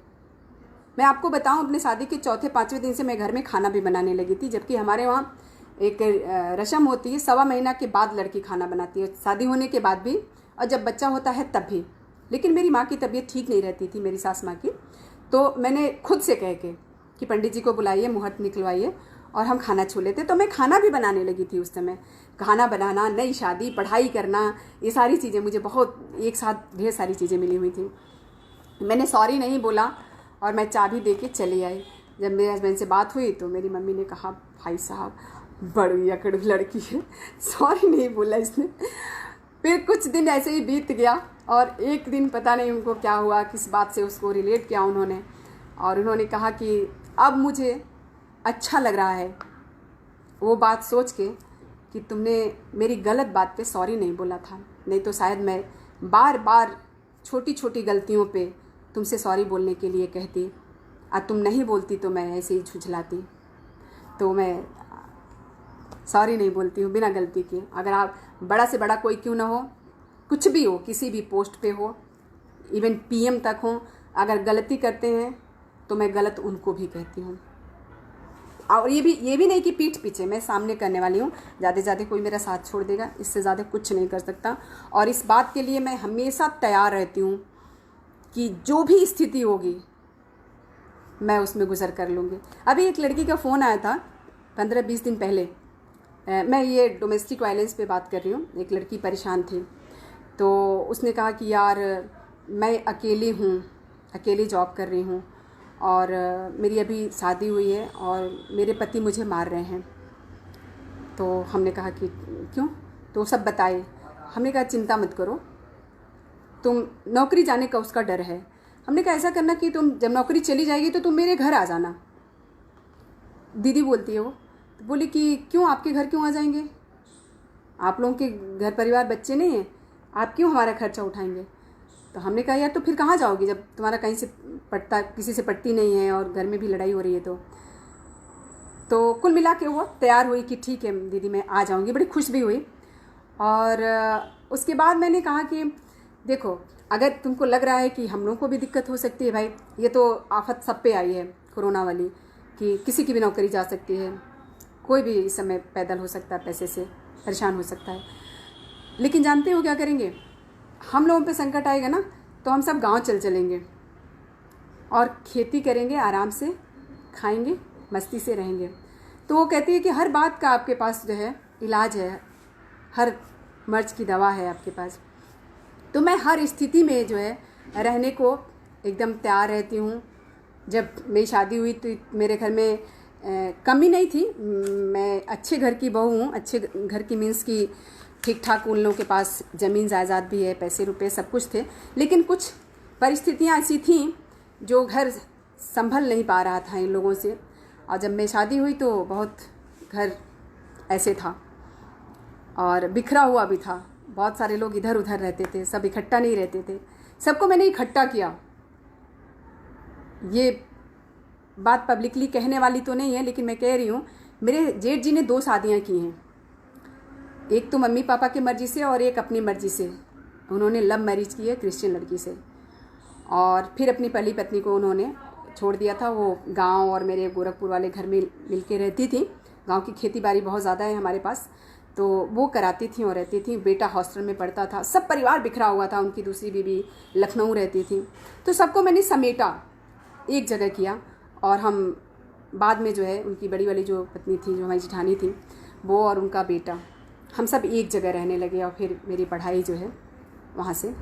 मैं आपको बताऊं, अपने शादी के 4-5वें दिन से मैं घर में खाना भी बनाने लगी थी, जबकि हमारे वहाँ एक रस्म होती है, 1.25 महीना के बाद लड़की खाना बनाती है, शादी होने के बाद भी और जब बच्चा होता है तब भी। लेकिन मेरी माँ की तबीयत ठीक नहीं रहती थी, मेरी सास माँ की, तो मैंने खुद से कह के कि पंडित जी को बुलाइए, मुहूर्त निकलवाइए और हम खाना छू लेते। तो मैं खाना भी बनाने लगी थी उस समय। खाना बनाना, नई शादी, पढ़ाई करना, ये सारी चीज़ें मुझे बहुत एक साथ ढेर सारी चीज़ें मिली हुई थी। मैंने सॉरी नहीं बोला और मैं चाबी दे के चली आई। जब मेरे हस्बैंड से बात हुई तो मेरी मम्मी ने कहा, भाई साहब बड़ी अकड़ लड़की है, सॉरी नहीं बोला इसने। फिर कुछ दिन ऐसे ही बीत गया और एक दिन पता नहीं उनको क्या हुआ, किस बात से उसको रिलेट किया उन्होंने, और उन्होंने कहा कि अब मुझे अच्छा लग रहा है वो बात सोच के कि तुमने मेरी गलत बात पे सॉरी नहीं बोला था, नहीं तो शायद मैं बार बार छोटी छोटी गलतियों पे तुमसे सॉरी बोलने के लिए कहती, और तुम नहीं बोलती तो मैं ऐसे ही झुझलाती। तो मैं सॉरी नहीं बोलती हूँ बिना गलती के। अगर आप बड़ा से बड़ा कोई क्यों ना हो, कुछ भी हो, किसी भी पोस्ट पे हो, इवन पीएम तक हो, अगर गलती करते हैं तो मैं गलत उनको भी कहती हूँ। और ये भी नहीं कि पीठ पीछे, मैं सामने करने वाली हूँ। ज़्यादा से ज़्यादा कोई मेरा साथ छोड़ देगा, इससे ज़्यादा कुछ नहीं कर सकता। और इस बात के लिए मैं हमेशा तैयार रहती हूँ कि जो भी स्थिति होगी मैं उसमें गुजर कर लूँगी। अभी एक लड़की का फ़ोन आया था 15-20 दिन पहले, मैं ये डोमेस्टिक वायलेंस पे बात कर रही हूँ। एक लड़की परेशान थी, तो उसने कहा कि यार मैं अकेली हूँ, अकेली जॉब कर रही हूँ और मेरी अभी शादी हुई है और मेरे पति मुझे मार रहे हैं। तो हमने कहा कि क्यों? तो सब बताए। हमने कहा चिंता मत करो, तुम नौकरी जाने का उसका डर है। हमने कहा ऐसा करना कि तुम जब नौकरी चली जाएगी तो तुम मेरे घर आ जाना। दीदी बोलती है वो, तो बोली कि क्यों, आपके घर क्यों आ जाएंगे? आप लोगों के घर परिवार बच्चे नहीं हैं, आप क्यों हमारा खर्चा उठाएंगे? तो हमने कहा यार तो फिर कहाँ जाओगी जब तुम्हारा कहीं से पटता, किसी से पटती नहीं है और घर में भी लड़ाई हो रही है। तो कुल मिला के वो तैयार हुई कि ठीक है दीदी मैं आ जाऊँगी। बड़ी खुश भी हुई। और उसके बाद मैंने कहा कि देखो, अगर तुमको लग रहा है कि हम लोगों को भी दिक्कत हो सकती है, भाई ये तो आफत सब पे आई है कोरोना वाली, कि किसी की भी नौकरी जा सकती है, कोई भी इस समय पैदल हो सकता है, पैसे से परेशान हो सकता है। लेकिन जानते हो क्या करेंगे? हम लोगों पे संकट आएगा ना तो हम सब गांव चलेंगे और खेती करेंगे, आराम से खाएंगे, मस्ती से रहेंगे। तो वो कहती है कि हर बात का आपके पास जो है इलाज है, हर मर्ज की दवा है आपके पास। तो मैं हर स्थिति में जो है रहने को एकदम तैयार रहती हूँ। जब मेरी शादी हुई तो मेरे घर में कमी नहीं थी। मैं अच्छे घर की बहू हूँ, अच्छे घर की मीन्स की ठीक ठाक उन लोगों के पास ज़मीन जायदाद भी है, पैसे रुपए सब कुछ थे। लेकिन कुछ परिस्थितियाँ ऐसी थीं जो घर संभल नहीं पा रहा था इन लोगों से। और जब मैं शादी हुई तो बहुत घर ऐसे था और बिखरा हुआ भी था। बहुत सारे लोग इधर उधर रहते थे, सब इकट्ठा नहीं रहते थे। सबको मैंने इकट्ठा किया। ये बात पब्लिकली कहने वाली तो नहीं है, लेकिन मैं कह रही हूँ, मेरे जेठ जी ने 2 शादियाँ की हैं। एक तो मम्मी पापा की मर्ज़ी से और एक अपनी मर्ज़ी से। उन्होंने लव मैरिज की है क्रिश्चियन लड़की से, और फिर अपनी पहली पत्नी को उन्होंने छोड़ दिया था। वो गांव और मेरे गोरखपुर वाले घर में मिलके रहती थी। गांव की खेती बाड़ी बहुत ज़्यादा है हमारे पास, तो वो कराती थी और रहती थी। बेटा हॉस्टल में पढ़ता था, सब परिवार बिखरा हुआ था। उनकी दूसरी बीवी लखनऊ रहती थी। तो सबको मैंने समेटा, एक जगह किया। और हम बाद में जो है उनकी बड़ी वाली जो पत्नी थी, जो हमारी जेठानी थी, वो और उनका बेटा, हम सब एक जगह रहने लगे। और फिर मेरी पढ़ाई जो है वहाँ से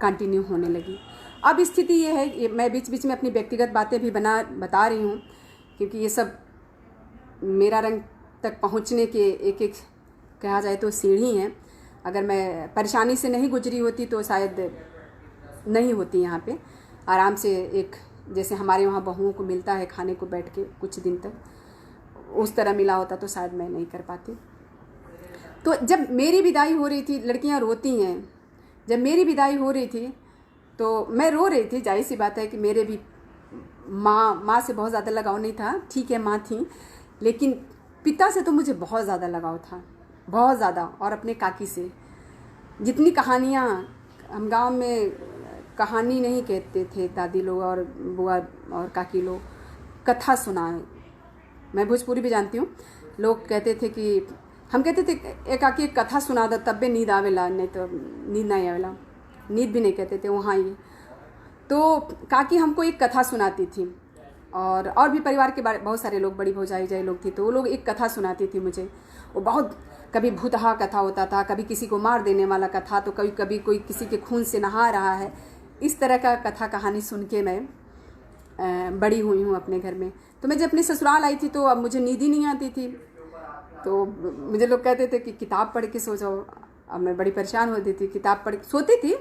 कंटिन्यू होने लगी। अब स्थिति ये है, मैं बीच बीच में अपनी व्यक्तिगत बातें भी बता रही हूँ, क्योंकि ये सब मेरा रंग तक पहुँचने के एक एक कहा जाए तो सीढ़ी हैं। अगर मैं परेशानी से नहीं गुजरी होती तो शायद नहीं होती यहाँ पे आराम से। एक जैसे हमारे वहाँ बहुओं को मिलता है खाने को बैठ के कुछ दिन तक, उस तरह मिला होता तो शायद मैं नहीं कर पाती। तो जब मेरी विदाई हो रही थी, लड़कियाँ रोती हैं, जब मेरी विदाई हो रही थी तो मैं रो रही थी। जाहिर सी बात है कि मेरे भी माँ से बहुत ज़्यादा लगाव नहीं था। ठीक है माँ थी, लेकिन पिता से तो मुझे बहुत ज़्यादा लगाव था, बहुत ज़्यादा। और अपने काकी से जितनी कहानियाँ, हम गांव में कहानी नहीं कहते थे, दादी लोग और बुआ और काकी लोग कथा सुनाए। मैं भोजपुरी भी जानती हूँ। लोग कहते थे कि हम कहते थे एक काकी एक कथा सुना दो तब भी नींद आवेला, नहीं तो नींद नहीं आवेला। नींद भी नहीं कहते थे वहाँ ही। तो काकी हमको एक कथा सुनाती थी और भी परिवार के बारे बहुत सारे लोग, बड़ी भौजाई लोग थी, तो वो लोग एक कथा सुनाती थी मुझे। वो बहुत, कभी भूतहा कथा होता था, कभी किसी को मार देने वाला कथा, तो कभी कभी कोई किसी के खून से नहा रहा है। इस तरह का कथा कहानी सुन के मैं बड़ी हुई हूँ अपने घर में। तो मैं जब अपने ससुराल आई थी तो अब मुझे नींद ही नहीं आती थी, तो मुझे लोग कहते थे कि किताब पढ़ के सो जाओ। अब मैं बड़ी परेशान होती थी, किताब पढ़ सोती थी,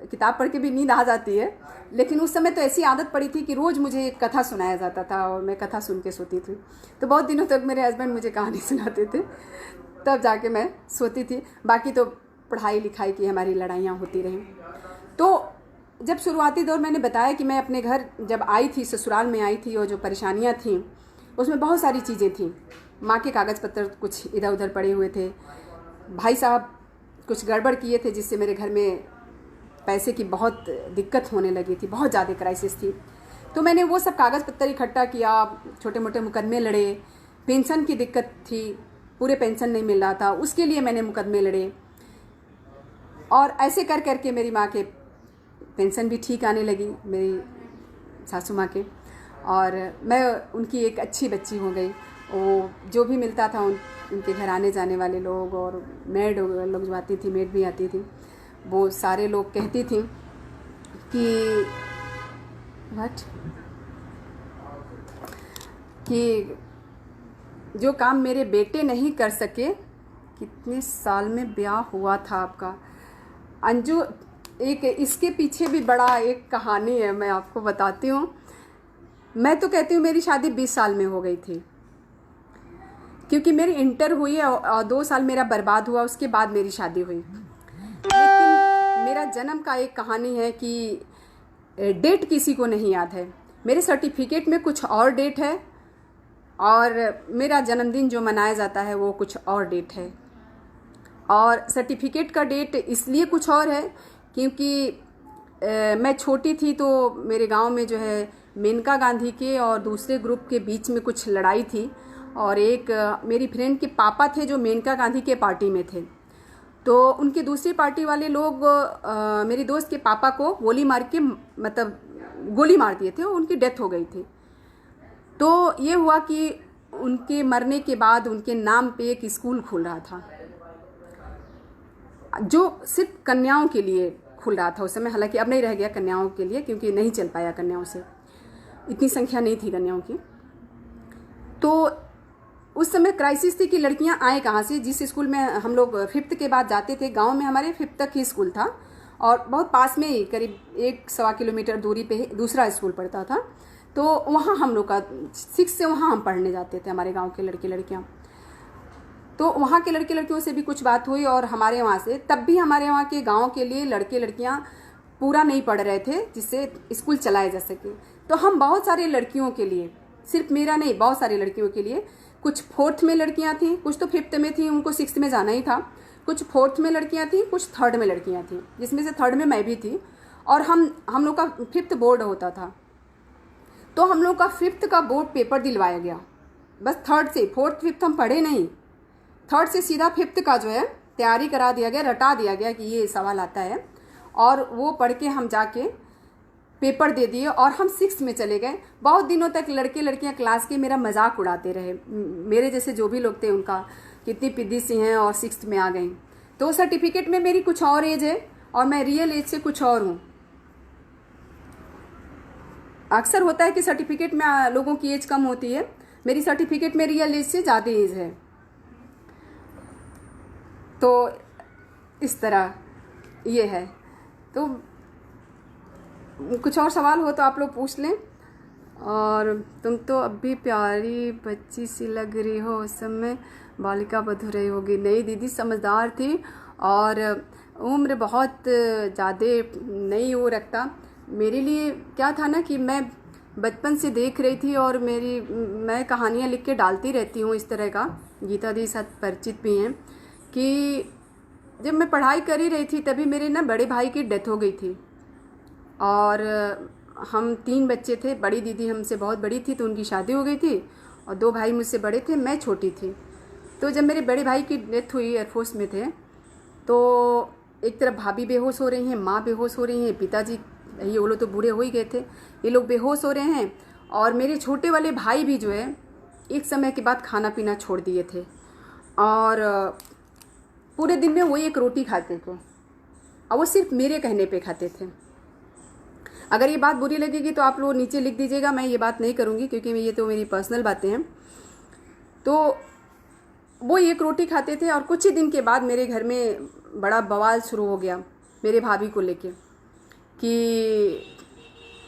किताब पढ़ के भी नींद आ जाती है, लेकिन उस समय तो ऐसी आदत पड़ी थी कि रोज़ मुझे एक कथा सुनाया जाता था और मैं कथा सुन के सोती थी। तो बहुत दिनों तक मेरे हस्बैंड मुझे कहानी सुनाते थे, तब जाके मैं सोती थी। बाकी तो पढ़ाई लिखाई की हमारी लड़ाइयाँ होती रहीं। तो जब शुरुआती दौर मैंने बताया कि मैं अपने घर जब आई थी, ससुराल में आई थी, और जो परेशानियाँ थीं उसमें बहुत सारी चीज़ें थीं। माँ के कागज़ पत्र कुछ इधर उधर पड़े हुए थे, भाई साहब कुछ गड़बड़ किए थे जिससे मेरे घर में पैसे की बहुत दिक्कत होने लगी थी, बहुत ज़्यादा क्राइसिस थी। तो मैंने वो सब कागज़ पत्र इकट्ठा किया, छोटे मोटे मुकदमे लड़े, पेंशन की दिक्कत थी, पूरे पेंशन नहीं मिल रहा था, उसके लिए मैंने मुकदमे लड़े, और ऐसे कर करके मेरी माँ के पेंशन भी ठीक आने लगी, मेरी सासू माँ के, और मैं उनकी एक अच्छी बच्ची हो गई। वो जो भी मिलता था उनके घर आने जाने वाले लोग और मेड लोग जो आती थी, मेड भी आती थी, वो सारे लोग कहती थी कि कि जो काम मेरे बेटे नहीं कर सके। कितने साल में ब्याह हुआ था आपका? अंजू, एक इसके पीछे भी बड़ा एक कहानी है, मैं आपको बताती हूँ। मैं तो कहती हूँ मेरी शादी 20 साल में हो गई थी, क्योंकि मेरी इंटर हुई और 2 साल मेरा बर्बाद हुआ, उसके बाद मेरी शादी हुई। लेकिन मेरा जन्म का एक कहानी है कि डेट किसी को नहीं याद है। मेरे सर्टिफिकेट में कुछ और डेट है और मेरा जन्मदिन जो मनाया जाता है वो कुछ और डेट है। और सर्टिफिकेट का डेट इसलिए कुछ और है क्योंकि मैं छोटी थी तो मेरे गांव में जो है मेनका गांधी के और दूसरे ग्रुप के बीच में कुछ लड़ाई थी, और एक मेरी फ्रेंड के पापा थे जो मेनका गांधी के पार्टी में थे, तो उनके दूसरी पार्टी वाले लोग मेरी दोस्त के पापा को गोली मार के, मतलब गोली मार दिए थे और उनकी डेथ हो गई थी। तो ये हुआ कि उनके मरने के बाद उनके नाम पे एक स्कूल खुल रहा था जो सिर्फ कन्याओं के लिए खुल रहा था उस समय। हालांकि अब नहीं रह गया कन्याओं के लिए, क्योंकि नहीं चल पाया कन्याओं से, इतनी संख्या नहीं थी कन्याओं की। तो उस समय क्राइसिस थी कि लड़कियां आए कहाँ से। जिस स्कूल में हम लोग 5th के बाद जाते थे, गांव में हमारे 5th तक ही स्कूल था और बहुत पास में ही करीब 1-1.25 किलोमीटर दूरी पे दूसरा स्कूल पड़ता था। तो वहाँ हम लोग का 6 से वहाँ हम पढ़ने जाते थे, हमारे गाँव के लड़के लड़कियाँ। तो वहाँ के लड़के लड़कियों से भी कुछ बात हुई और हमारे वहाँ से, तब भी हमारे वहाँ के गांव के लिए लड़के लड़कियाँ पूरा नहीं पढ़ रहे थे जिससे स्कूल चलाया जा सके। तो हम बहुत सारे लड़कियों के लिए, सिर्फ मेरा नहीं, बहुत सारी लड़कियों के लिए, कुछ 4th में लड़कियाँ थीं, कुछ तो 5th में थी, उनको 6th में जाना ही था, कुछ 4th में लड़कियाँ थीं, कुछ 3rd में लड़कियाँ थीं, जिसमें से 3rd में मैं भी थी। और हम लोग का 5th बोर्ड होता था, तो हम लोग का 5th का बोर्ड पेपर दिलवाया गया। बस 3rd से 4th 5th हम पढ़े नहीं, 3rd से सीधा 5th का जो है तैयारी करा दिया गया, रटा दिया गया कि ये सवाल आता है, और वो पढ़ के हम जाके पेपर दे दिए और हम 6th में चले गए। बहुत दिनों तक लड़के लड़कियां क्लास के मेरा मजाक उड़ाते रहे, मेरे जैसे जो भी लोग थे उनका, कितनी पिद्दी सी हैं और 6th में आ गई। तो सर्टिफिकेट में मेरी कुछ और एज है और मैं रियल एज से कुछ और हूँ। अक्सर होता है कि सर्टिफिकेट में लोगों की एज कम होती है, मेरी सर्टिफिकेट में रियल एज से ज़्यादा एज है। तो इस तरह ये है। तो कुछ और सवाल हो तो आप लोग पूछ लें। और तुम तो अभी प्यारी बच्ची सी लग रही हो, उस समय बालिका बधू रही होगी। नहीं दीदी, समझदार थी और उम्र बहुत ज़्यादा नहीं वो रखता। मेरे लिए क्या था ना कि मैं बचपन से देख रही थी और मैं कहानियाँ लिख के डालती रहती हूँ इस तरह का, गीता दी साथ परिचित भी हैं, कि जब मैं पढ़ाई कर ही रही थी तभी मेरे ना बड़े भाई की डेथ हो गई थी और हम 3 बच्चे थे। बड़ी दीदी हमसे बहुत बड़ी थी तो उनकी शादी हो गई थी और 2 भाई मुझसे बड़े थे, मैं छोटी थी। तो जब मेरे बड़े भाई की डेथ हुई, एयरफोर्स में थे, तो एक तरफ भाभी बेहोश हो रही हैं, माँ बेहोश हो रही हैं, पिताजी ये वो लोग तो बूढ़े हो ही गए थे, ये लोग बेहोश हो रहे हैं और मेरे छोटे वाले भाई भी जो है एक समय के बाद खाना पीना छोड़ दिए थे और पूरे दिन में वो एक रोटी खाते थे और वो सिर्फ मेरे कहने पे खाते थे। अगर ये बात बुरी लगेगी तो आप लोग नीचे लिख दीजिएगा, मैं ये बात नहीं करूँगी क्योंकि ये तो मेरी पर्सनल बातें हैं। तो वो एक रोटी खाते थे और कुछ ही दिन के बाद मेरे घर में बड़ा बवाल शुरू हो गया मेरे भाभी को लेके कि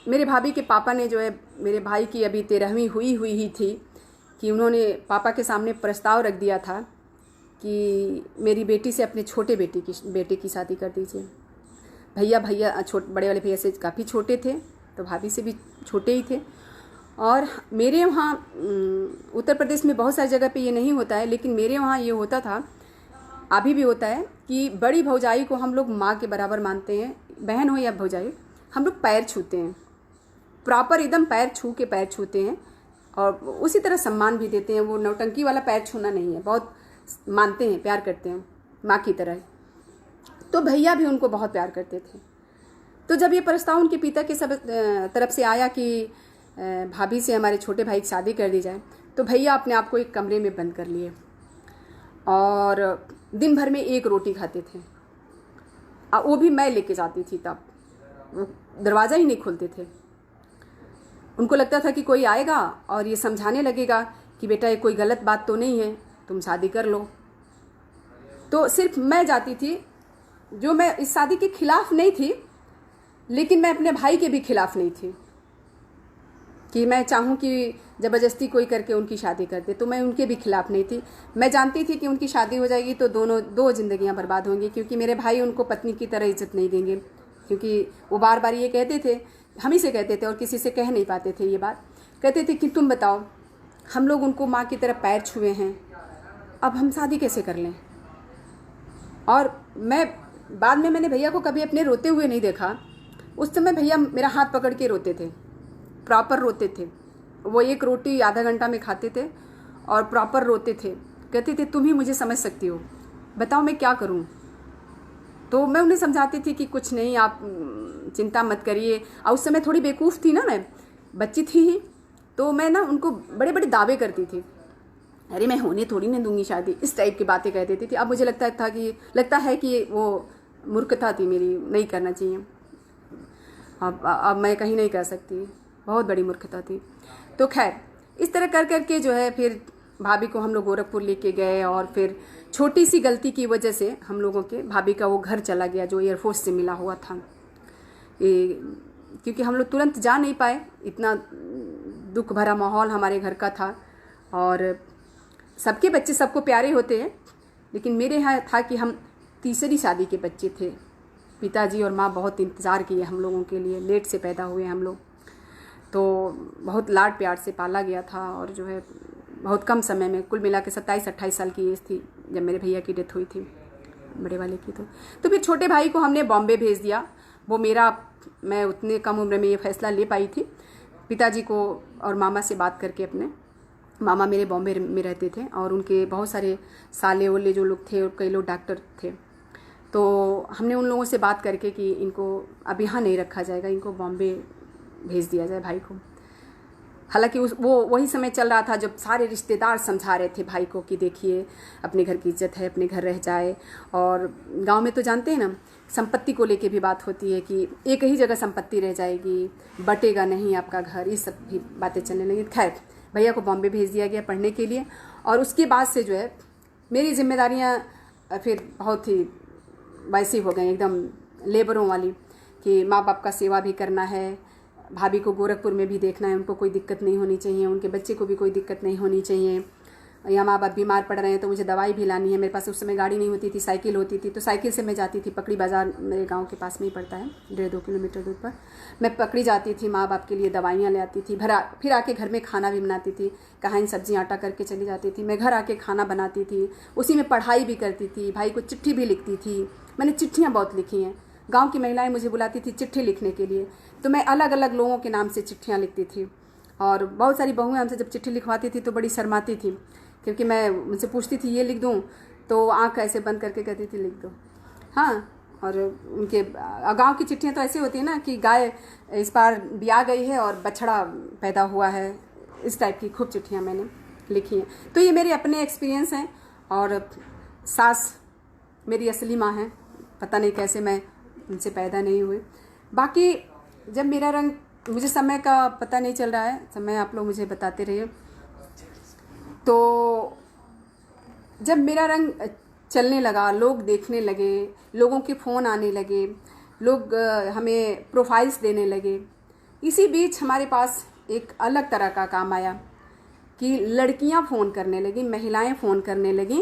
मेरे भाभी के पापा ने जो है मेरे भाई की अभी 13वीं हुई ही थी कि उन्होंने पापा के सामने प्रस्ताव रख दिया था कि मेरी बेटी से अपने छोटे बेटे की शादी कर दीजिए। भैया बड़े वाले भैया से काफ़ी छोटे थे तो भाभी से भी छोटे ही थे। और मेरे वहाँ उत्तर प्रदेश में बहुत सारी जगह पे ये नहीं होता है, लेकिन मेरे वहाँ ये होता था, अभी भी होता है कि बड़ी भौजाई को हम लोग माँ के बराबर मानते हैं, बहन हो या भौजाई, हम लोग पैर छूते हैं, प्रॉपर एकदम पैर छू के पैर छूते हैं और उसी तरह सम्मान भी देते हैं। वो नौटंकी वाला पैर छूना नहीं है, बहुत मानते हैं, प्यार करते हैं माँ की तरह। तो भैया भी उनको बहुत प्यार करते थे। तो जब ये प्रस्ताव उनके पिता के सब तरफ से आया कि भाभी से हमारे छोटे भाई की शादी कर दी जाए, तो भैया अपने आप को एक कमरे में बंद कर लिए और दिन भर में एक रोटी खाते थे। वो भी मैं लेके जाती थी, तब दरवाज़ा ही नहीं खोलते थे। उनको लगता था कि कोई आएगा और ये समझाने लगेगा कि बेटा ये कोई गलत बात तो नहीं है, तुम शादी कर लो। तो सिर्फ मैं जाती थी, जो मैं इस शादी के खिलाफ नहीं थी, लेकिन मैं अपने भाई के भी खिलाफ नहीं थी कि मैं चाहूँ कि ज़बरदस्ती कोई करके उनकी शादी कर दे, तो मैं उनके भी खिलाफ नहीं थी। मैं जानती थी कि उनकी शादी हो जाएगी तो दो जिंदगियां बर्बाद होंगी, क्योंकि मेरे भाई उनको पत्नी की तरह इज्जत नहीं देंगे, क्योंकि वो बार बार ये कहते थे, हम ही से कहते थे और किसी से कह नहीं पाते थे ये बात। कहते थे कि तुम बताओ, हम लोग उनको माँ की तरह पैर छुए हैं, अब हम शादी कैसे कर लें। और बाद में मैंने भैया को कभी अपने रोते हुए नहीं देखा। उस समय भैया मेरा हाथ पकड़ के रोते थे, प्रॉपर रोते थे। वो एक रोटी आधा घंटा में खाते थे और प्रॉपर रोते थे। कहते थे तुम ही मुझे समझ सकती हो, बताओ मैं क्या करूं। तो मैं उन्हें समझाती थी कि कुछ नहीं, आप चिंता मत करिए। और उस समय थोड़ी बेवकूफ़ थी ना, मैं बच्ची थी ही, तो मैं ना उनको बड़े बड़े दावे करती थी, अरे मैं होने थोड़ी नहीं दूंगी शादी, इस टाइप की बातें कह देती थी। अब मुझे लगता है कि वो मूर्खता थी मेरी, नहीं करना चाहिए। अब मैं कहीं नहीं कर सकती, बहुत बड़ी मूर्खता थी। तो खैर इस तरह कर करके जो है फिर भाभी को हम लोग गोरखपुर लेके गए और फिर छोटी सी गलती की वजह से हम लोगों के भाभी का वो घर चला गया जो एयरफोर्स से मिला हुआ था। क्योंकि हम लोग तुरंत जा नहीं पाए, इतना दुख भरा माहौल हमारे घर का था। और सबके बच्चे सबको प्यारे होते हैं, लेकिन मेरे यहाँ था कि हम तीसरी शादी के बच्चे थे। पिताजी और माँ बहुत इंतज़ार किए हम लोगों के लिए, लेट से पैदा हुए हम लोग, तो बहुत लाड प्यार से पाला गया था। और जो है बहुत कम समय में, कुल मिला के 27-28 साल की एज थी जब मेरे भैया की डेथ हुई थी, बड़े वाले की। तो फिर छोटे भाई को हमने बॉम्बे भेज दिया। मैं उतने कम उम्र में ये फैसला ले पाई थी। पिताजी को और मामा से बात करके, अपने मामा मेरे बॉम्बे में रहते थे और उनके बहुत सारे साले ओले जो लोग थे और कई लोग डॉक्टर थे, तो हमने उन लोगों से बात करके कि इनको अब यहाँ नहीं रखा जाएगा, इनको बॉम्बे भेज दिया जाए भाई को। हालांकि वही समय चल रहा था जब सारे रिश्तेदार समझा रहे थे भाई को कि देखिए अपने घर की इज्जत है, अपने घर रह जाए। और गांव में तो जानते हैं ना, संपत्ति को लेके भी बात होती है कि एक ही जगह संपत्ति रह जाएगी, बटेगा नहीं आपका घर, ये सब भी बातें चलने लगी। खैर भैया को बॉम्बे भेज दिया गया पढ़ने के लिए। और उसके बाद से जो है मेरी जिम्मेदारियाँ फिर बहुत ही वैसी हो गई, एकदम लेबरों वाली, कि माँ बाप का सेवा भी करना है, भाभी को गोरखपुर में भी देखना है, उनको कोई दिक्कत नहीं होनी चाहिए, उनके बच्चे को भी कोई दिक्कत नहीं होनी चाहिए, या माँ बाप बीमार पड़ रहे हैं तो मुझे दवाई भी लानी है। मेरे पास उस समय गाड़ी नहीं होती थी, साइकिल होती थी, तो साइकिल से मैं जाती थी। पकड़ी बाज़ार मेरे गांव के पास में ही पड़ता है, 1.5-2 किलोमीटर दूर पर। मैं पकड़ी जाती थी, माँ बाप के लिए दवाइयाँ ले आती थी, फिर आके घर में खाना भी बनाती थी, कहानी सब्जी आटा करके चली जाती थी। मैं घर आके खाना बनाती थी, उसी में पढ़ाई भी करती थी, भाई को चिट्ठी भी लिखती थी। मैंने चिट्ठियाँ बहुत लिखी हैं, गांव की महिलाएं मुझे बुलाती थी चिट्ठी लिखने के लिए, तो मैं अलग अलग लोगों के नाम से चिट्ठियाँ लिखती थी। और बहुत सारी बहुएं हमसे जब चिट्ठी लिखवाती थी तो बड़ी शर्माती थी, क्योंकि मैं उनसे पूछती थी ये लिख दूँ, तो आँख ऐसे बंद करके कहती थी लिख दो। हाँ, और उनके गाँव की चिट्ठियाँ तो ऐसी होती है ना कि गाय इस बार ब्याह गई है और बछड़ा पैदा हुआ है, इस टाइप की खूब चिट्ठियाँ मैंने लिखी हैं। तो ये मेरे अपने एक्सपीरियंस हैं। और सास मेरी असली माँ है, पता नहीं कैसे मैं उनसे पैदा नहीं हुई। बाकी जब मेरा रंग, मुझे समय का पता नहीं चल रहा है, समय आप लोग मुझे बताते रहिए। तो जब मेरा रंग चलने लगा, लोग देखने लगे, लोगों के फ़ोन आने लगे, लोग हमें प्रोफाइल्स देने लगे, इसी बीच हमारे पास एक अलग तरह का काम आया कि लड़कियां फ़ोन करने लगी, महिलाएं फ़ोन करने लगीं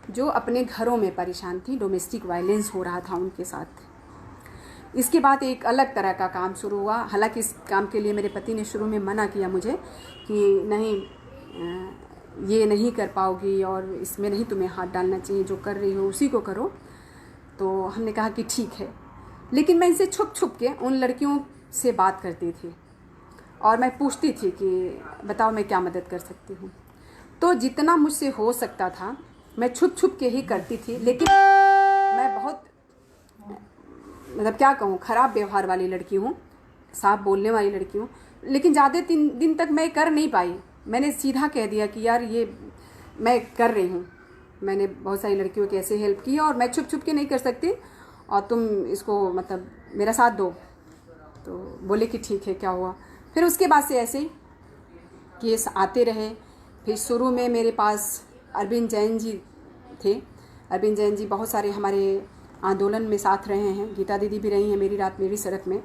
जो अपने घरों में परेशान थी, डोमेस्टिक वायलेंस हो रहा था उनके साथ। इसके बाद एक अलग तरह का काम शुरू हुआ। हालांकि इस काम के लिए मेरे पति ने शुरू में मना किया मुझे कि नहीं, ये नहीं कर पाओगी और इसमें नहीं तुम्हें हाथ डालना चाहिए, जो कर रही हो उसी को करो। तो हमने कहा कि ठीक है, लेकिन मैं इनसे छुप छुप के उन लड़कियों से बात करती थी और मैं पूछती थी कि बताओ मैं क्या मदद कर सकती हूँ। तो जितना मुझसे हो सकता था मैं छुप छुप के ही करती थी। लेकिन मैं बहुत, मतलब क्या कहूँ, ख़राब व्यवहार वाली लड़की हूँ, साफ बोलने वाली लड़की हूँ। लेकिन ज़्यादा दिन तक मैं कर नहीं पाई। मैंने सीधा कह दिया कि यार ये मैं कर रही हूँ। मैंने बहुत सारी लड़कियों की ऐसे हेल्प की और मैं छुप छुप के नहीं कर सकती और तुम इसको मतलब मेरा साथ दो। तो बोले कि ठीक है, क्या हुआ। फिर उसके बाद से ऐसे ही केस आते रहे। फिर शुरू में मेरे पास अरविंद जैन जी थे। अरविंद जैन जी बहुत सारे हमारे आंदोलन में साथ रहे हैं। गीता दीदी भी रही हैं मेरी रात मेरी सड़क में।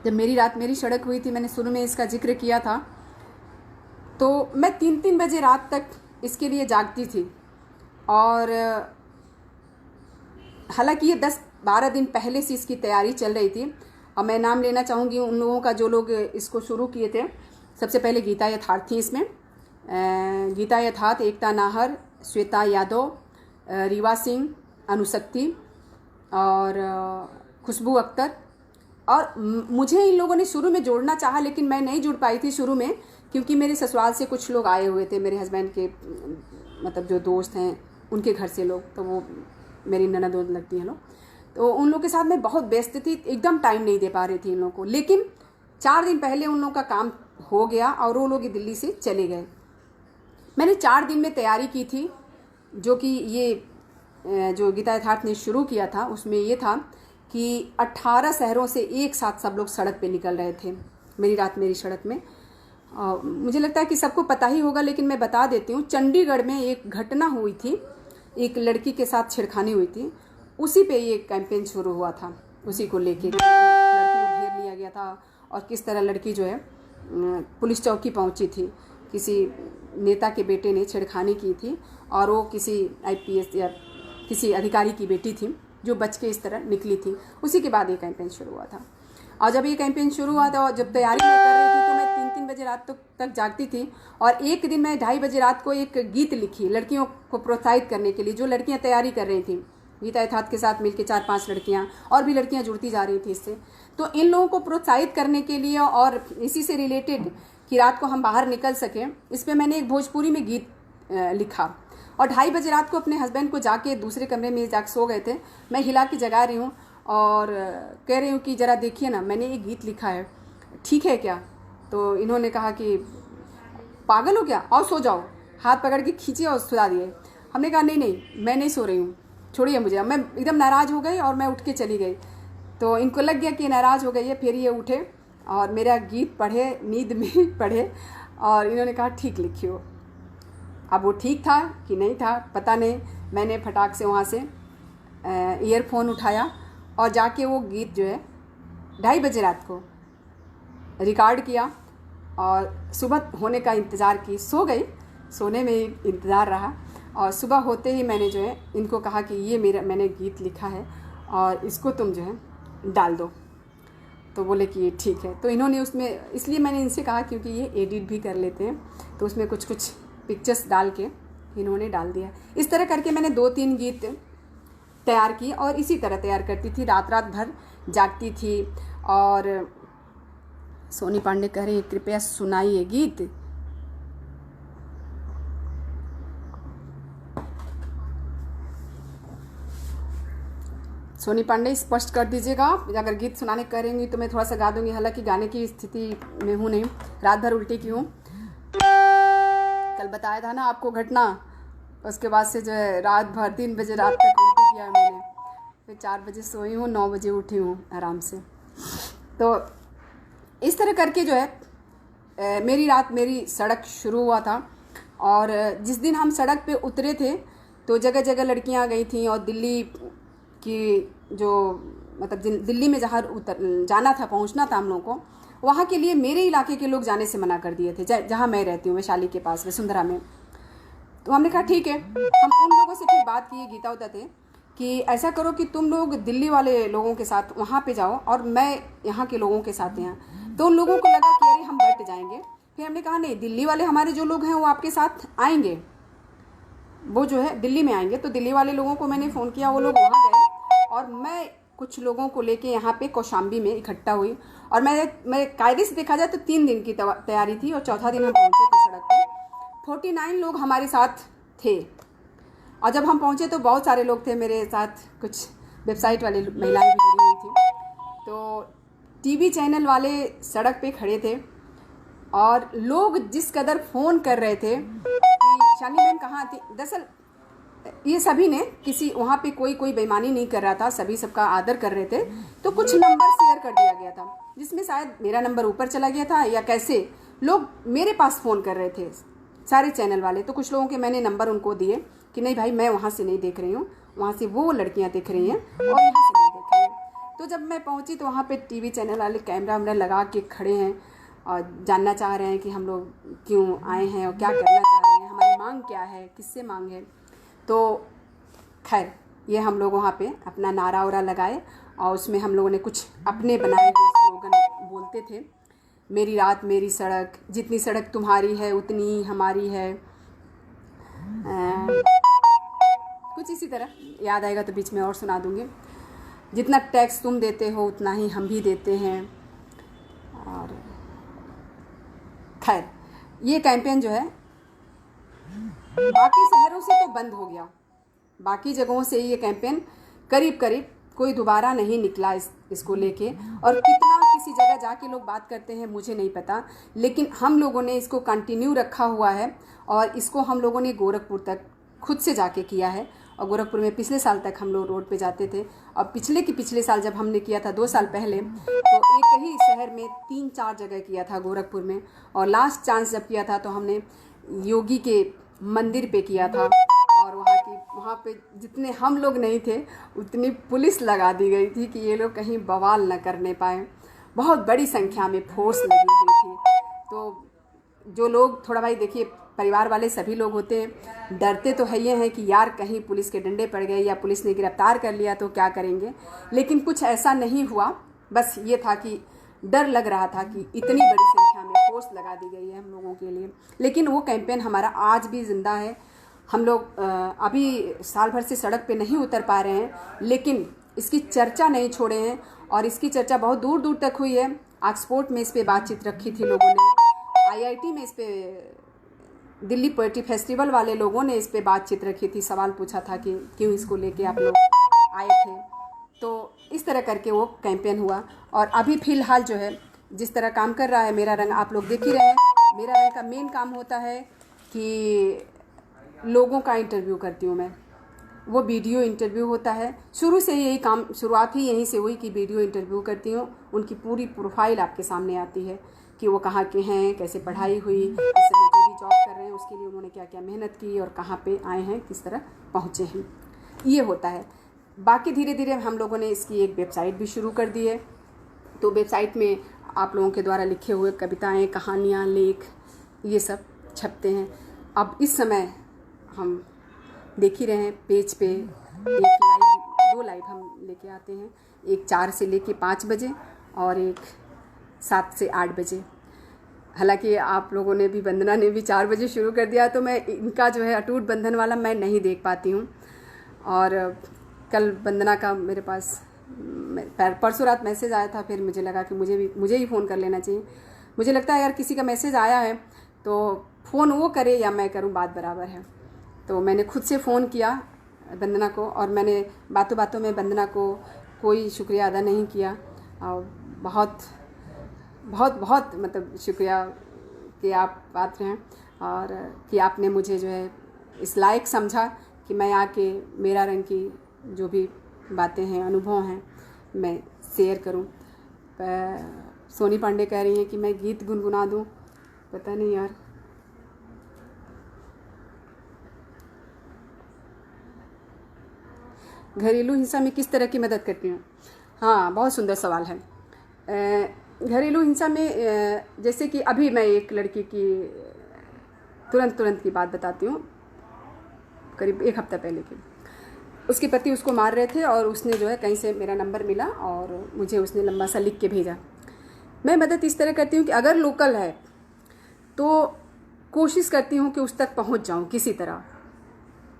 जब मेरी रात मेरी सड़क हुई थी, मैंने शुरू में इसका जिक्र किया था, तो मैं 3-3 बजे रात तक इसके लिए जागती थी। और हालांकि ये 10-12 दिन पहले से इसकी तैयारी चल रही थी। और मैं नाम लेना चाहूँगी उन लोगों का जो लोग इसको शुरू किए थे। सबसे पहले गीता यथार्थ थी इसमें। गीता यथार्थ, एकता नाहर, श्वेता यादव, रीवा सिंह, अनुशक्ति और खुशबू अख्तर। और मुझे इन लोगों ने शुरू में जोड़ना चाहा, लेकिन मैं नहीं जुड़ पाई थी शुरू में, क्योंकि मेरे ससुराल से कुछ लोग आए हुए थे, मेरे हस्बैंड के मतलब जो दोस्त हैं उनके घर से लोग, तो वो मेरी ननद लगती हैं लोग। तो उन लोगों के साथ मैं बहुत व्यस्त थी, एकदम टाइम नहीं दे पा रही थी इन लोगों को। लेकिन 4 दिन पहले उन लोगों का काम हो गया और वो लोग दिल्ली से चले गए। मैंने 4 दिन में तैयारी की थी, जो कि ये जो गीता यथार्थ ने शुरू किया था उसमें ये था कि 18 शहरों से एक साथ सब लोग सड़क पे निकल रहे थे मेरी रात मेरी सड़क में। मुझे लगता है कि सबको पता ही होगा, लेकिन मैं बता देती हूँ। चंडीगढ़ में एक घटना हुई थी, एक लड़की के साथ छेड़खानी हुई थी, उसी पे ये कैंपेन शुरू हुआ था। उसी को लेके लड़की को घेर लिया गया था और किस तरह लड़की जो है पुलिस चौकी पहुंची थी। किसी नेता के बेटे ने छेड़खानी की थी और वो किसी IPS या किसी अधिकारी की बेटी थी जो बच के इस तरह निकली थी। उसी के बाद ये कैंपेन शुरू हुआ था। और जब ये कैंपेन शुरू हुआ था और जब तैयारी मैं कर रही थी, तो मैं 3-3 बजे रात तक जागती थी। और एक दिन मैं 2:30 बजे रात को एक गीत लिखी लड़कियों को प्रोत्साहित करने के लिए, जो लड़कियां तैयारी कर रही थी। गीता यथार्थ के साथ मिलकर 4-5 लड़कियां और भी लड़कियां जुड़ती जा रही थी इससे। तो इन लोगों को प्रोत्साहित करने के लिए और इसी से रिलेटेड कि रात को हम बाहर निकल सकें, इस पर मैंने एक भोजपुरी में गीत लिखा। और 2:30 बजे रात को अपने हस्बैंड को जाके दूसरे कमरे में जाके सो गए थे। मैं हिला के जगा रही हूँ और कह रही हूँ कि ज़रा देखिए ना, मैंने एक गीत लिखा है, ठीक है क्या। तो इन्होंने कहा कि पागल हो क्या, आओ सो जाओ। हाथ पकड़ के खींचे और सुला दिए। हमने कहा नहीं नहीं, मैं नहीं सो रही हूँ, छोड़िए मुझे। मैं एकदम नाराज़ हो गई और मैं उठ के चली गई। तो इनको लग गया कि नाराज़ हो गई है। फिर ये उठे और मेरा गीत पढ़े, नींद में पढ़े, और इन्होंने कहा ठीक लिखियो। अब वो ठीक था कि नहीं था पता नहीं। मैंने फटाक से वहाँ से ईयरफोन उठाया और जाके वो गीत जो है 2:30 बजे रात को रिकॉर्ड किया और सुबह होने का इंतज़ार की। सो गई, सोने में इंतज़ार रहा। और सुबह होते ही मैंने जो है इनको कहा कि ये मैंने गीत लिखा है और इसको तुम जो है डाल दो। तो बोले कि ठीक है। तो इन्होंने उसमें, इसलिए मैंने इनसे कहा क्योंकि ये एडिट भी कर लेते हैं, तो उसमें कुछ कुछ पिक्चर्स डाल के इन्होंने डाल दिया। इस तरह करके मैंने 2-3 गीत तैयार की और इसी तरह तैयार करती थी, रात रात भर जागती थी। और सोनी पांडे कह रही हैं कृपया सुनाइए गीत। सोनी पांडे स्पष्ट कर दीजिएगा, अगर गीत सुनाने करेंगी तो मैं थोड़ा सा गा दूंगी, हालांकि गाने की स्थिति में हूँ नहीं, रात भर उल्टी की हूँ। कल बताया था ना आपको घटना, उसके बाद से जो है रात भर 3 बजे रात तक उल्टी किया मैंने, फिर 4 बजे सोई हूँ, 9 बजे उठी हूँ आराम से। तो इस तरह करके जो है मेरी रात, मेरी सड़क शुरू हुआ था। और जिस दिन हम सड़क पे उतरे थे तो जगह जगह लड़कियां गई थी, और दिल्ली की जो मतलब दिल्ली में जहाँ जाना था, पहुंचना था हम लोगों को, वहाँ के लिए मेरे इलाके के लोग जाने से मना कर दिए थे, जहाँ मैं रहती हूँ, वैशाली के पास वसुंधरा में। तो हमने कहा ठीक है। हम उन लोगों से फिर बात किए, गीता उता थे, कि ऐसा करो कि तुम लोग दिल्ली वाले लोगों के साथ वहाँ पे जाओ और मैं यहाँ के लोगों के साथ यहाँ। तो उन लोगों को लगा कि अरे हम बट जाएंगे। फिर हमने कहा नहीं, दिल्ली वाले हमारे जो लोग हैं वो आपके साथ आएंगे, वो जो है दिल्ली में आएंगे। तो दिल्ली वाले लोगों को मैंने फ़ोन किया, वो लोग वहाँ गए और मैं कुछ लोगों को लेके यहाँ पे कौशाम्बी में इकट्ठा हुई। और मैं कायदे से देखा जाए तो 3 दिन की तैयारी थी, और चौथा दिन हम पहुँचे थे सड़क पे। 49 लोग हमारे साथ थे, और जब हम पहुँचे तो बहुत सारे लोग थे मेरे साथ, कुछ वेबसाइट वाली महिलाएं भी जुड़ी हुई थी। तो टीवी चैनल वाले सड़क पे खड़े थे, और लोग जिस कदर फ़ोन कर रहे थे कि शानी मैम कहाँ थी। दरअसल ये सभी ने किसी वहाँ पे कोई बेईमानी नहीं कर रहा था, सभी सबका आदर कर रहे थे। तो कुछ नंबर शेयर कर दिया गया था, जिसमें शायद मेरा नंबर ऊपर चला गया था, या कैसे लोग मेरे पास फ़ोन कर रहे थे सारे चैनल वाले। तो कुछ लोगों के मैंने नंबर उनको दिए कि नहीं भाई, मैं वहाँ से नहीं देख रही हूँ, वहाँ से वो लड़कियाँ देख रही हैं और यहाँ से मैं देख रही हूँ। तो जब मैं पहुँची तो वहाँ पे टीवी चैनल वाले कैमरा वैमरा लगा के खड़े हैं और जानना चाह रहे हैं कि हम लोग क्यों आए हैं और क्या करना चाह रहे हैं, हमारी मांग क्या है, किससे मांग है। तो खैर ये हम लोग वहाँ पे अपना नारा वारा लगाए, और उसमें हम लोगों ने कुछ अपने बनाए हुए स्लोगन बोलते थे, मेरी रात मेरी सड़क, जितनी सड़क तुम्हारी है उतनी हमारी है, कुछ इसी तरह। याद आएगा तो बीच में और सुना दूँगी। जितना टैक्स तुम देते हो उतना ही हम भी देते हैं। और खैर ये कैंपेन जो है बाकी शहरों से तो बंद हो गया, बाकी जगहों से ये कैंपेन करीब कोई दोबारा नहीं निकला इसको लेके। और कितना किसी जगह जाके लोग बात करते हैं मुझे नहीं पता, लेकिन हम लोगों ने इसको कंटिन्यू रखा हुआ है। और इसको हम लोगों ने गोरखपुर तक खुद से जाके किया है, और गोरखपुर में पिछले साल तक हम लोग रोड पे जाते थे। और पिछले साल जब हमने किया था 2 साल पहले, तो एक ही शहर में 3-4 जगह किया था गोरखपुर में। और लास्ट चांस जब किया था तो हमने योगी के मंदिर पे किया था, और वहाँ पे जितने हम लोग नहीं थे उतनी पुलिस लगा दी गई थी कि ये लोग कहीं बवाल न करने पाए। बहुत बड़ी संख्या में फोर्स लगी हुई थी। तो जो लोग थोड़ा, भाई देखिए परिवार वाले सभी लोग होते हैं, डरते तो है ये हैं कि यार कहीं पुलिस के डंडे पड़ गए या पुलिस ने गिरफ्तार कर लिया तो क्या करेंगे। लेकिन कुछ ऐसा नहीं हुआ, बस ये था कि डर लग रहा था कि इतनी बड़ी संख्या में फोर्स लगा दी गई है हम लोगों के लिए। लेकिन वो कैंपेन हमारा आज भी जिंदा है। हम लोग अभी साल भर से सड़क पे नहीं उतर पा रहे हैं, लेकिन इसकी चर्चा नहीं छोड़े हैं, और इसकी चर्चा बहुत दूर दूर तक हुई है। ऑक्सफोर्ड में इस पर बातचीत रखी थी लोगों ने, IIT में इस पर, दिल्ली पोएट्री फेस्टिवल वाले लोगों ने इस पर बातचीत रखी थी, सवाल पूछा था कि क्यों इसको लेके आप लोग आए थे। तो इस तरह करके वो कैंपेन हुआ। और अभी फ़िलहाल जो है जिस तरह काम कर रहा है मेरा रंग, आप लोग देख ही रहे हैं। मेरा रंग का मेन काम होता है कि लोगों का इंटरव्यू करती हूँ मैं, वो वीडियो इंटरव्यू होता है। शुरू से यही काम, शुरुआत ही यहीं से हुई कि वीडियो इंटरव्यू करती हूँ। उनकी पूरी प्रोफाइल आपके सामने आती है कि वो कहाँ के हैं, कैसे पढ़ाई हुई, इस समय जो भी जॉब कर रहे हैं उसके लिए उन्होंने क्या क्या मेहनत की और कहाँ पे आए हैं, किस तरह पहुँचे हैं, ये होता है। बाकी धीरे धीरे हम लोगों ने इसकी एक वेबसाइट भी शुरू कर दी है। तो वेबसाइट में आप लोगों के द्वारा लिखे हुए कविताएं, कहानियाँ, लेख, ये सब छपते हैं। अब इस समय हम देख ही रहे हैं पेज पे 2 लाइव हम लेके आते हैं, एक 4 से लेके 5 बजे और एक 7 से 8 बजे। हालांकि आप लोगों ने भी, वंदना ने भी 4 बजे शुरू कर दिया, तो मैं इनका जो है अटूट बंधन वाला मैं नहीं देख पाती हूँ। और कल वंदना का मेरे पास परसों रात मैसेज आया था, फिर मुझे लगा कि मुझे ही फ़ोन कर लेना चाहिए। मुझे लगता है यार किसी का मैसेज आया है तो फ़ोन वो करे या मैं करूँ, बात बराबर है। तो मैंने खुद से फ़ोन किया वंदना को, और मैंने बातों बातों में वंदना को कोई शुक्रिया अदा नहीं किया। और बहुत बहुत बहुत मतलब शुक्रिया कि आप पात्र हैं और कि आपने मुझे जो है इस लायक समझा कि मैं आके मेरा रंग की जो भी बातें हैं, अनुभव हैं, मैं शेयर करूं। सोनी पांडे कह रही हैं कि मैं गीत गुनगुना दूं, पता नहीं यार। घरेलू हिंसा में किस तरह की मदद करती हूँ? हाँ, बहुत सुंदर सवाल है। घरेलू हिंसा में जैसे कि अभी मैं एक लड़की की तुरंत की बात बताती हूँ, करीब 1 हफ्ता पहले की। उसके पति उसको मार रहे थे और उसने जो है कहीं से मेरा नंबर मिला और मुझे उसने लंबा सा लिख के भेजा। मैं मदद इस तरह करती हूँ कि अगर लोकल है तो कोशिश करती हूँ कि उस तक पहुँच जाऊँ किसी तरह।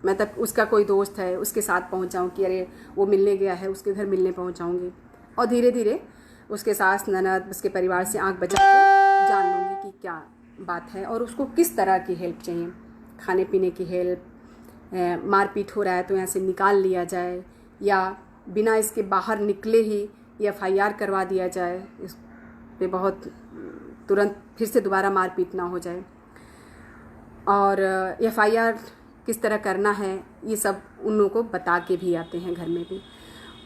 मतलब उसका कोई दोस्त है, उसके साथ पहुँच जाऊँ कि अरे वो मिलने गया है, उसके घर मिलने पहुँच जाऊँगी। और धीरे धीरे उसके सास ननद, उसके परिवार से आंख बचा के जान लूँगी कि क्या बात है और उसको किस तरह की हेल्प चाहिए। खाने पीने की हेल्प, मारपीट हो रहा है तो यहाँ से निकाल लिया जाए, या बिना इसके बाहर निकले ही FIR करवा दिया जाए, इस पे बहुत तुरंत फिर से दोबारा मारपीट ना हो जाए। और FIR किस तरह करना है ये सब उन लोगों को बता के भी आते हैं घर में भी।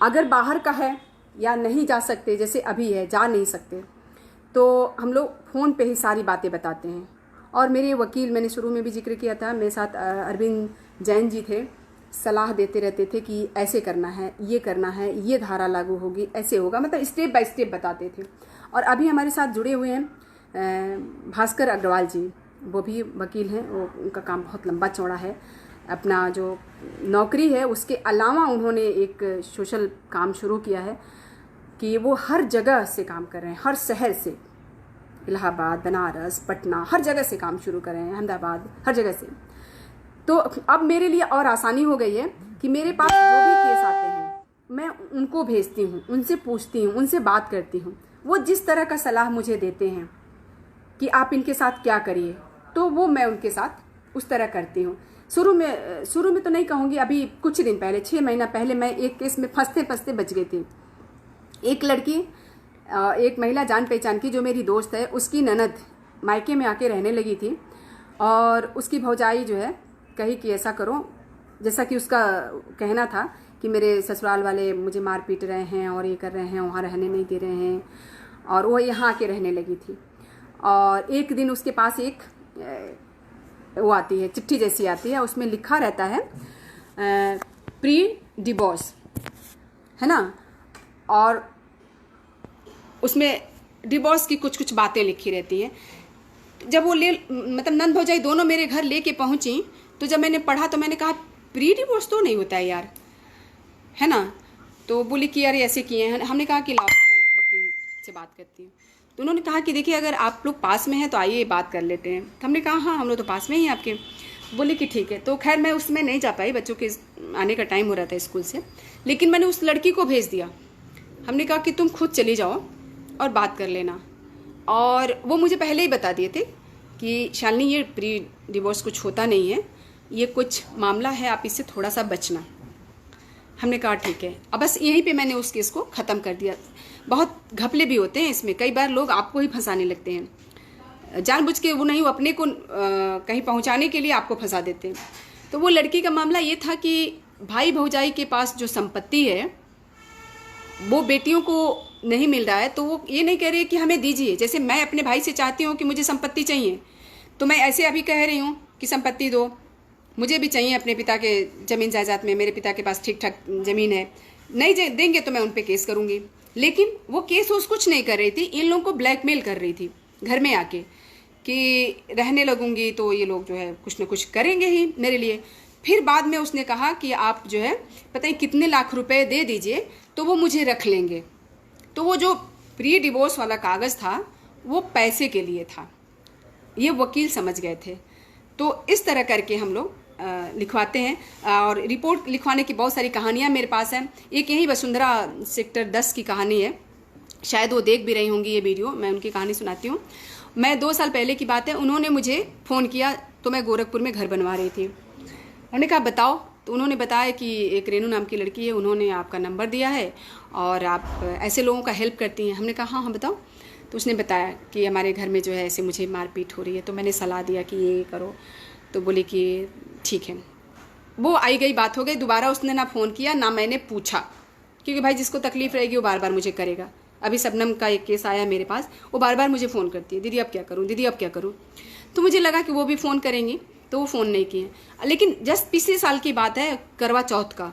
अगर बाहर का है या नहीं जा सकते, जैसे अभी है जा नहीं सकते, तो हम लोग फ़ोन पे ही सारी बातें बताते हैं। और मेरे वकील, मैंने शुरू में भी जिक्र किया था, मेरे साथ अरविंद जैन जी थे, सलाह देते रहते थे कि ऐसे करना है, ये करना है, ये धारा लागू होगी, ऐसे होगा, मतलब स्टेप बाय स्टेप बताते थे। और अभी हमारे साथ जुड़े हुए हैं भास्कर अग्रवाल जी, वो भी वकील हैं। वो उनका काम बहुत लंबा चौड़ा है। अपना जो नौकरी है उसके अलावा उन्होंने एक सोशल काम शुरू किया है कि वो हर जगह से काम कर रहे हैं, हर शहर से, इलाहाबाद, बनारस, पटना, हर जगह से काम शुरू कर रहे हैं, अहमदाबाद, हर जगह से। तो अब मेरे लिए और आसानी हो गई है कि मेरे पास जो भी केस आते हैं मैं उनको भेजती हूँ, उनसे पूछती हूँ, उनसे बात करती हूँ। वो जिस तरह का सलाह मुझे देते हैं कि आप इनके साथ क्या करिए, तो वो मैं उनके साथ उस तरह करती हूँ। शुरू में तो नहीं कहूँगी, अभी कुछ दिन पहले, 6 महीना पहले मैं एक केस में फंसते बच गई थी। एक लड़की, एक महिला जान पहचान की जो मेरी दोस्त है, उसकी ननद मायके में आके रहने लगी थी और उसकी भौजाई जो है कही कि ऐसा करो, जैसा कि उसका कहना था कि मेरे ससुराल वाले मुझे मार पीट रहे हैं और ये कर रहे हैं, वहाँ रहने नहीं दे रहे हैं, और वो यहाँ आके रहने लगी थी। और एक दिन उसके पास एक वो आती है, चिट्ठी जैसी आती है, उसमें लिखा रहता है प्री डिवोर्स, है ना, और उसमें डिवोर्स की कुछ बातें लिखी रहती हैं। जब वो मतलब नंद भौजाई दोनों मेरे घर लेके पहुंची, तो जब मैंने पढ़ा तो मैंने कहा प्री डिवोर्स तो नहीं होता है यार, है ना। तो बोली कि यार ऐसे किए हैं। हमने कहा कि लाओ मैं वकील से बात करती हूँ। तो उन्होंने कहा कि देखिए अगर आप लोग पास में हैं तो आइए बात कर लेते हैं। तो हमने कहा हाँ हम लोग तो पास में ही हैं आपके। बोले कि ठीक है। तो खैर मैं उसमें नहीं जा पाई, बच्चों के आने का टाइम हो रहा था स्कूल से, लेकिन मैंने उस लड़की को भेज दिया। हमने कहा कि तुम खुद चली जाओ और बात कर लेना। और वो मुझे पहले ही बता दिए थे कि शालिनी ये प्री डिवोर्स कुछ होता नहीं है, ये कुछ मामला है, आप इससे थोड़ा सा बचना। हमने कहा ठीक है। अब बस यहीं पे मैंने उस केस को ख़त्म कर दिया। बहुत घपले भी होते हैं इसमें, कई बार लोग आपको ही फंसाने लगते हैं, जानबूझ के वो नहीं, वो अपने को कहीं पहुंचाने के लिए आपको फंसा देते हैं। तो वो लड़की का मामला ये था कि भाई भौजाई के पास जो संपत्ति है वो बेटियों को नहीं मिल रहा है, तो वो ये नहीं कह रही कि हमें दीजिए। जैसे मैं अपने भाई से चाहती हूँ कि मुझे संपत्ति चाहिए, तो मैं ऐसे अभी कह रही हूँ कि संपत्ति दो, मुझे भी चाहिए अपने पिता के ज़मीन जायदाद में, मेरे पिता के पास ठीक ठाक ज़मीन है, नहीं देंगे तो मैं उन पर केस करूँगी। लेकिन वो केस कुछ नहीं कर रही थी, इन लोगों को ब्लैकमेल कर रही थी घर में आके कि रहने लगूंगी तो ये लोग जो है कुछ ना कुछ करेंगे ही मेरे लिए। फिर बाद में उसने कहा कि आप जो है पता नहीं कितने लाख रुपए दे दीजिए तो वो मुझे रख लेंगे। तो वो जो प्री डिवोर्स वाला कागज़ था वो पैसे के लिए था, ये वकील समझ गए थे। तो इस तरह करके हम लोग लिखवाते हैं। और रिपोर्ट लिखवाने की बहुत सारी कहानियाँ मेरे पास हैं। एक यही वसुंधरा सेक्टर 10 की कहानी है, शायद वो देख भी रही होंगी ये वीडियो, मैं उनकी कहानी सुनाती हूँ। मैं 2 साल पहले की बात है, उन्होंने मुझे फ़ोन किया तो मैं गोरखपुर में घर बनवा रही थी। उन्होंने कहा बताओ, तो उन्होंने बताया कि एक रेनू नाम की लड़की है, उन्होंने आपका नंबर दिया है और आप ऐसे लोगों का हेल्प करती हैं। हमने कहा हाँ हाँ बताओ। तो उसने बताया कि हमारे घर में जो है ऐसे मुझे मारपीट हो रही है। तो मैंने सलाह दिया कि ये करो। तो बोली कि ठीक है। वो आई गई बात हो गई। दोबारा उसने ना फ़ोन किया ना मैंने पूछा, क्योंकि भाई जिसको तकलीफ़ रहेगी वो बार बार मुझे करेगा। अभी शबनम का एक केस आया मेरे पास, वो बार बार मुझे फ़ोन करती है, दीदी अब क्या करूँ, दीदी अब क्या करूँ। तो मुझे लगा कि वो भी फ़ोन करेंगी, तो वो फ़ोन नहीं किए। लेकिन जस्ट पिछले साल की बात है, करवा चौथ का,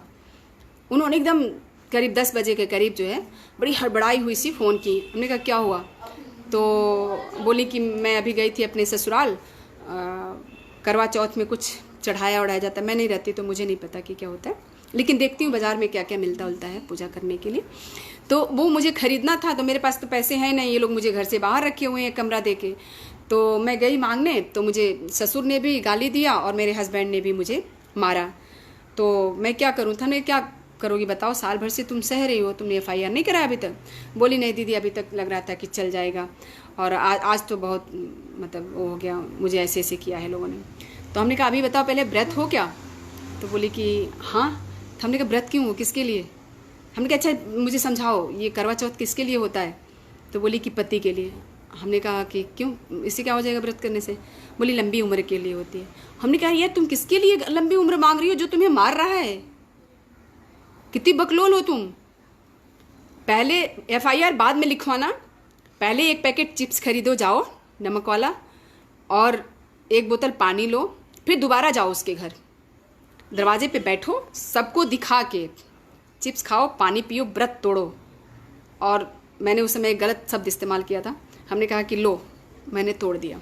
उन्होंने एकदम करीब 10 बजे के करीब जो है बड़ी हड़बड़ाई हुई सी फ़ोन की। हमने कहा क्या हुआ। तो बोली कि मैं अभी गई थी अपने ससुराल, करवा चौथ में कुछ चढ़ाया उड़ाया जाता है। मैं नहीं रहती तो मुझे नहीं पता कि क्या होता है, लेकिन देखती हूँ बाज़ार में क्या क्या मिलता उलता है पूजा करने के लिए। तो वो मुझे ख़रीदना था, तो मेरे पास तो पैसे हैं नहीं, ये लोग मुझे घर से बाहर रखे हुए हैं कमरा दे के। तो मैं गई मांगने, तो मुझे ससुर ने भी गाली दिया और मेरे हस्बैंड ने भी मुझे मारा। तो मैं क्या करूँ था। मैं क्या करोगी बताओ, साल भर से तुम सह रही हो, तुमने FIR नहीं कराया अभी तक। बोली नहीं दीदी, अभी तक लग रहा था कि चल जाएगा, और आज तो बहुत मतलब वो हो गया, मुझे ऐसे ऐसे किया है लोगों ने। तो हमने कहा अभी बताओ पहले व्रत हो क्या। तो बोली कि हाँ। तो हमने कहा व्रत क्यों हो, किसके लिए। हमने कहा अच्छा मुझे समझाओ ये करवा चौथ किसके लिए होता है। तो बोली कि पति के लिए। हमने कहा कि क्यों, इससे क्या हो जाएगा व्रत करने से। बोली लंबी उम्र के लिए होती है। हमने कहा यार तुम किसके लिए लंबी उम्र मांग रही हो, जो तुम्हें मार रहा है। कितनी बकलोल हो तुम। पहले FIR बाद में लिखवाना, पहले एक पैकेट चिप्स खरीदो जाओ नमक वाला, और एक बोतल पानी लो, फिर दोबारा जाओ उसके घर, दरवाजे पे बैठो, सबको दिखा के चिप्स खाओ, पानी पियो, व्रत तोड़ो। और मैंने उस समय गलत शब्द इस्तेमाल किया था। हमने कहा कि लो मैंने तोड़ दिया।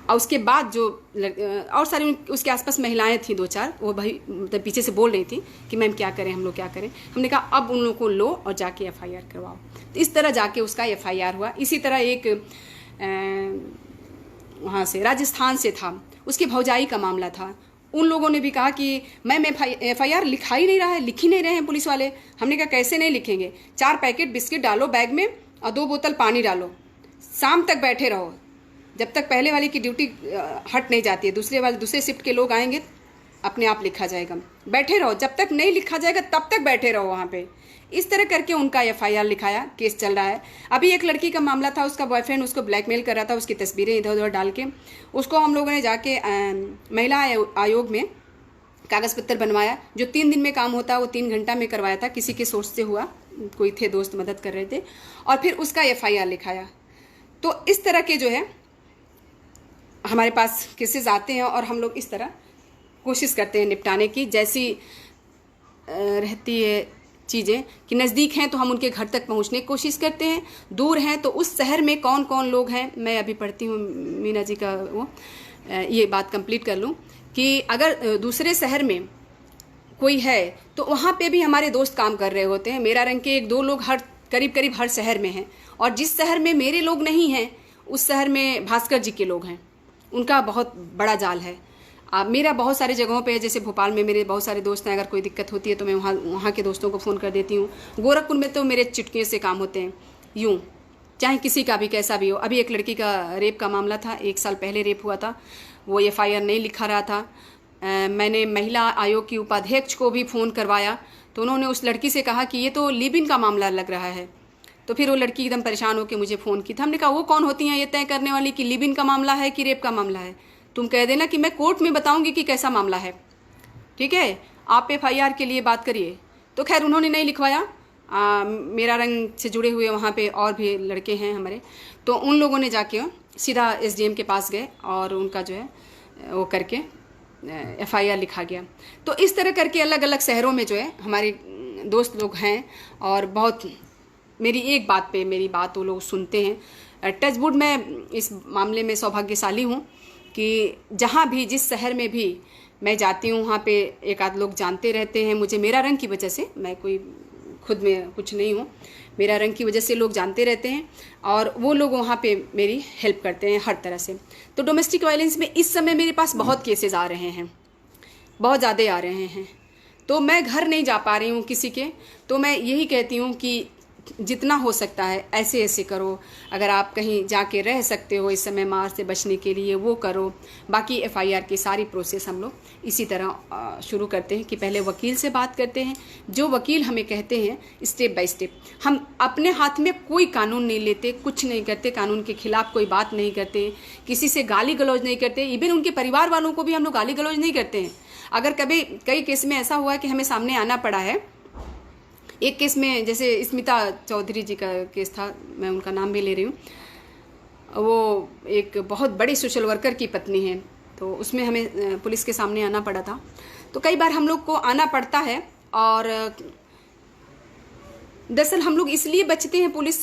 और उसके बाद जो और सारी उसके आसपास महिलाएं थी 2-4, वो भाई मतलब पीछे से बोल रही थी कि मैम क्या करें, हम लोग क्या करें। हमने कहा अब उन लोगों को लो और जाके FIR करवाओ। तो इस तरह जाके उसका FIR हुआ। इसी तरह एक वहाँ से राजस्थान से था, उसकी भौजाई का मामला था। उन लोगों ने भी कहा कि मैम FIR लिखा ही नहीं रहा है, लिख ही नहीं रहे हैं पुलिस वाले। हमने कहा कैसे नहीं लिखेंगे, 4 पैकेट बिस्किट डालो बैग में और 2 बोतल पानी डालो, शाम तक बैठे रहो, जब तक पहले वाले की ड्यूटी हट नहीं जाती है, दूसरे शिफ्ट के लोग आएंगे, अपने आप लिखा जाएगा। बैठे रहो, जब तक नहीं लिखा जाएगा तब तक बैठे रहो वहाँ पे। इस तरह करके उनका FIR लिखाया, केस चल रहा है। अभी एक लड़की का मामला था, उसका बॉयफ्रेंड उसको ब्लैकमेल कर रहा था, उसकी तस्वीरें इधर उधर डाल के। उसको हम लोगों ने जाके महिला आयोग में कागज़ पत्र बनवाया। जो 3 दिन में काम होता है वो 3 घंटा में करवाया था, किसी के सोर्स से हुआ, कोई थे दोस्त मदद कर रहे थे, और फिर उसका FIR लिखाया। तो इस तरह के जो है हमारे पास केसेस आते हैं और हम लोग इस तरह कोशिश करते हैं निपटाने की। जैसी रहती है चीज़ें कि नज़दीक हैं तो हम उनके घर तक पहुंचने की कोशिश करते हैं, दूर हैं तो उस शहर में कौन कौन लोग हैं। मैं अभी पढ़ती हूँ मीना जी का वो, ये बात कंप्लीट कर लूँ कि अगर दूसरे शहर में कोई है तो वहाँ पे भी हमारे दोस्त काम कर रहे होते हैं। मेरा रंग के 1-2 लोग करीब हर शहर में हैं, और जिस शहर में मेरे लोग नहीं हैं उस शहर में भास्कर जी के लोग हैं, उनका बहुत बड़ा जाल है। मेरा बहुत सारी जगहों पे, जैसे भोपाल में मेरे बहुत सारे दोस्त हैं, अगर कोई दिक्कत होती है तो मैं वहाँ के दोस्तों को फ़ोन कर देती हूँ। गोरखपुर में तो मेरे चुटकियों से काम होते हैं, यूँ चाहे किसी का भी कैसा भी हो। अभी एक लड़की का रेप का मामला था, 1 साल पहले रेप हुआ था, वो FIR नहीं लिखा रहा था। मैंने महिला आयोग की उपाध्यक्ष को भी फ़ोन करवाया, तो उन्होंने उस लड़की से कहा कि ये तो लिव इन का मामला लग रहा है। तो फिर वो लड़की एकदम परेशान होकर मुझे फ़ोन की था। हमने कहा वो कौन होती हैं ये तय करने वाली कि लिव इन का मामला है कि रेप का मामला है। तुम कह देना कि मैं कोर्ट में बताऊंगी कि कैसा मामला है, ठीक है, आप FIR के लिए बात करिए। तो खैर उन्होंने नहीं लिखवाया। मेरा रंग से जुड़े हुए वहाँ पे और भी लड़के हैं हमारे, तो उन लोगों ने जाके सीधा SDM के पास गए और उनका जो है वो करके FIR लिखा गया। तो इस तरह करके अलग अलग शहरों में जो है हमारे दोस्त लोग हैं, और बहुत मेरी एक बात पे मेरी बात वो लोग सुनते हैं। टचवुड मैं इस मामले में सौभाग्यशाली हूँ कि जहाँ भी जिस शहर में भी मैं जाती हूँ वहाँ पे एक आध लोग जानते रहते हैं मुझे, मेरा रंग की वजह से। मैं कोई खुद में कुछ नहीं हूँ, मेरा रंग की वजह से लोग जानते रहते हैं, और वो लोग वहाँ पे मेरी हेल्प करते हैं हर तरह से। तो डोमेस्टिक वायलेंस में इस समय मेरे पास बहुत केसेस आ रहे हैं, बहुत ज़्यादा आ रहे हैं। तो मैं घर नहीं जा पा रही हूँ किसी के, तो मैं यही कहती हूँ कि जितना हो सकता है ऐसे ऐसे करो। अगर आप कहीं जाके रह सकते हो इस समय मार से बचने के लिए वो करो। बाकी एफआईआर की सारी प्रोसेस हम लोग इसी तरह शुरू करते हैं कि पहले वकील से बात करते हैं, जो वकील हमें कहते हैं स्टेप बाय स्टेप। हम अपने हाथ में कोई कानून नहीं लेते, कुछ नहीं करते, कानून के खिलाफ कोई बात नहीं करते, किसी से गाली गलौज नहीं करते, इवन उनके परिवार वालों को भी हम लोग गाली गलौज नहीं करते हैं। अगर कभी कई केस में ऐसा हुआ है कि हमें सामने आना पड़ा है, एक केस में जैसे स्मिता चौधरी जी का केस था, मैं उनका नाम भी ले रही हूँ, वो एक बहुत बड़ी सोशल वर्कर की पत्नी है, तो उसमें हमें पुलिस के सामने आना पड़ा था। तो कई बार हम लोग को आना पड़ता है और दरअसल हम लोग इसलिए बचते हैं पुलिस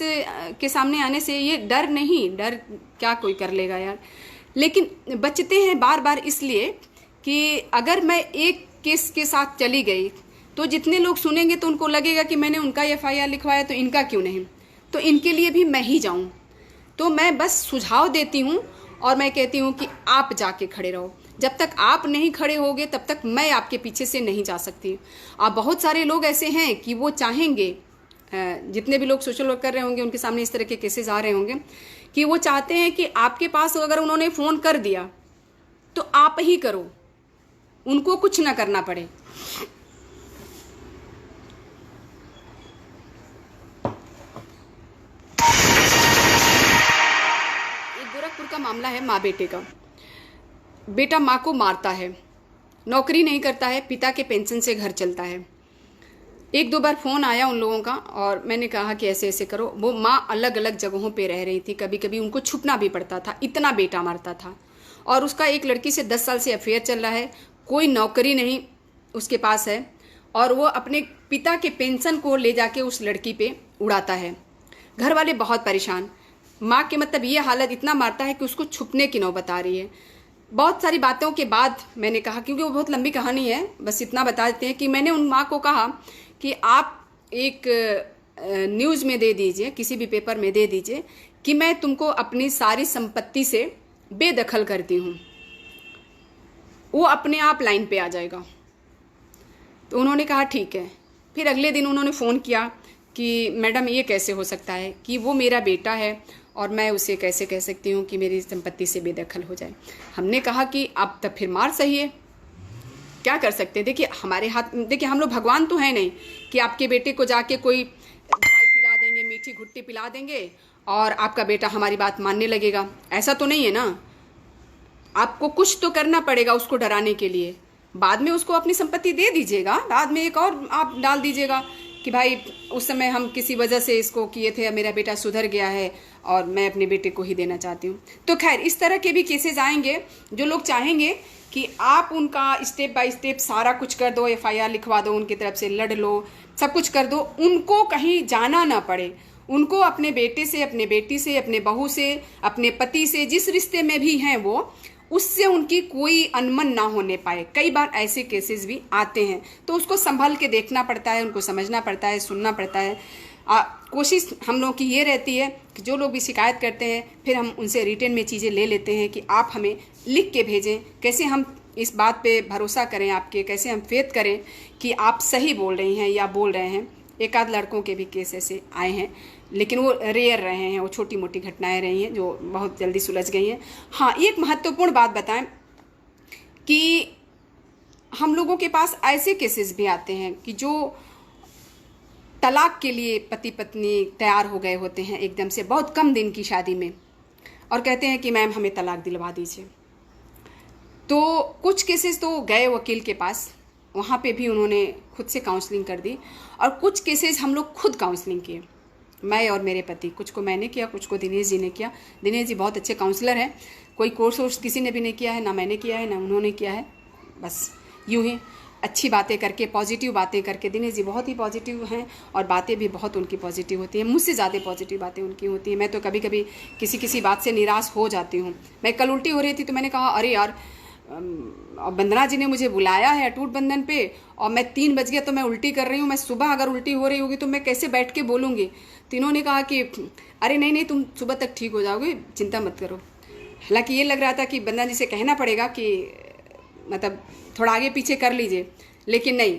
के सामने आने से, ये डर नहीं, डर क्या कोई कर लेगा यार, लेकिन बचते हैं बार बार इसलिए कि अगर मैं एक केस के साथ चली गई तो जितने लोग सुनेंगे तो उनको लगेगा कि मैंने उनका एफआईआर लिखवाया तो इनका क्यों नहीं, तो इनके लिए भी मैं ही जाऊं। तो मैं बस सुझाव देती हूं और मैं कहती हूं कि आप जाके खड़े रहो। जब तक आप नहीं खड़े होगे तब तक मैं आपके पीछे से नहीं जा सकती। आप बहुत सारे लोग ऐसे हैं कि वो चाहेंगे, जितने भी लोग सोशल वर्क कर रहे होंगे उनके सामने इस तरह के केसेस आ रहे होंगे, कि वो चाहते हैं कि आपके पास अगर उन्होंने फ़ोन कर दिया तो आप ही करो, उनको कुछ ना करना पड़े। गोरखपुर का मामला है माँ बेटे का। बेटा माँ को मारता है, नौकरी नहीं करता है, पिता के पेंशन से घर चलता है। एक दो बार फ़ोन आया उन लोगों का और मैंने कहा कि ऐसे ऐसे करो। वो माँ अलग अलग जगहों पे रह रही थी, कभी कभी उनको छुपना भी पड़ता था, इतना बेटा मारता था। और उसका एक लड़की से 10 साल से अफेयर चल रहा है, कोई नौकरी नहीं उसके पास है, और वो अपने पिता के पेंशन को ले जाके उस लड़की पे उड़ाता है। घर वाले बहुत परेशान। माँ के मतलब ये हालत, इतना मारता है कि उसको छुपने की नौबत आ रही है। बहुत सारी बातों के बाद मैंने कहा, क्योंकि वो बहुत लंबी कहानी है, बस इतना बता देते हैं कि मैंने उन माँ को कहा कि आप एक न्यूज़ में दे दीजिए, किसी भी पेपर में दे दीजिए कि मैं तुमको अपनी सारी संपत्ति से बेदखल करती हूँ, वो अपने आप लाइन पे आ जाएगा। तो उन्होंने कहा ठीक है। फिर अगले दिन उन्होंने फ़ोन किया कि मैडम ये कैसे हो सकता है कि वो मेरा बेटा है और मैं उसे कैसे कह सकती हूँ कि मेरी संपत्ति से बेदखल हो जाए। हमने कहा कि अब तब फिर मार सही है, क्या कर सकते हैं। देखिए हमारे हाथ, देखिए हम लोग भगवान तो है नहीं कि आपके बेटे को जाके कोई दवाई पिला देंगे, मीठी घुट्टी पिला देंगे और आपका बेटा हमारी बात मानने लगेगा, ऐसा तो नहीं है ना। आपको कुछ तो करना पड़ेगा उसको डराने के लिए। बाद में उसको अपनी संपत्ति दे दीजिएगा, बाद में एक और आप डाल दीजिएगा कि भाई उस समय हम किसी वजह से इसको किए थे, मेरा बेटा सुधर गया है और मैं अपने बेटे को ही देना चाहती हूँ। तो खैर इस तरह के भी केसेस आएंगे। जो लोग चाहेंगे कि आप उनका स्टेप बाय स्टेप सारा कुछ कर दो, एफआईआर लिखवा दो, उनकी तरफ से लड़ लो, सब कुछ कर दो, उनको कहीं जाना ना पड़े, उनको अपने बेटे से, अपने बेटी से, अपने बहू से, अपने पति से, जिस रिश्ते में भी हैं वो, उससे उनकी कोई अनमन ना होने पाए। कई बार ऐसे केसेस भी आते हैं, तो उसको संभल के देखना पड़ता है, उनको समझना पड़ता है, सुनना पड़ता है। कोशिश हम लोग की ये रहती है कि जो लोग भी शिकायत करते हैं फिर हम उनसे रिटर्न में चीज़ें ले लेते हैं कि आप हमें लिख के भेजें। कैसे हम इस बात पे भरोसा करें आपके, कैसे हम फेथ करें कि आप सही बोल रही हैं या बोल रहे हैं। एक आध लड़कों के भी केस ऐसे आए हैं, लेकिन वो रेयर रहे हैं, वो छोटी मोटी घटनाएं रही हैं जो बहुत जल्दी सुलझ गई हैं। हाँ, एक महत्वपूर्ण बात बताएं कि हम लोगों के पास ऐसे केसेस भी आते हैं कि जो तलाक के लिए पति पत्नी तैयार हो गए होते हैं एकदम से, बहुत कम दिन की शादी में, और कहते हैं कि मैम हमें तलाक दिलवा दीजिए। तो कुछ केसेस तो गए वकील के पास, वहाँ पे भी उन्होंने खुद से काउंसलिंग कर दी, और कुछ केसेस हम लोग खुद काउंसलिंग किए, मैं और मेरे पति। कुछ को मैंने किया, कुछ को दिनेश जी ने किया। दिनेश जी बहुत अच्छे काउंसलर हैं, कोई कोर्स वोर्स किसी ने भी नहीं किया है, ना मैंने किया है ना उन्होंने किया है, बस यूँ ही अच्छी बातें करके, पॉजिटिव बातें करके। दिनेश जी बहुत ही पॉजिटिव हैं और बातें भी बहुत उनकी पॉजिटिव होती हैं, मुझसे ज़्यादा पॉजिटिव बातें उनकी होती हैं। मैं तो कभी कभी किसी बात से निराश हो जाती हूँ। मैं कल उल्टी हो रही थी तो मैंने कहा अरे यार, वंदना जी ने मुझे बुलाया है अटूट बंधन पे और मैं 3 बज गया तो मैं उल्टी कर रही हूँ, मैं सुबह अगर उल्टी हो रही होगी तो मैं कैसे बैठ के बोलूँगी। तो इन्होंने कहा कि अरे नहीं तुम सुबह तक ठीक हो जाओगे, चिंता मत करो। हालांकि ये लग रहा था कि वंदना जी से कहना पड़ेगा कि मतलब थोड़ा आगे पीछे कर लीजिए, लेकिन नहीं,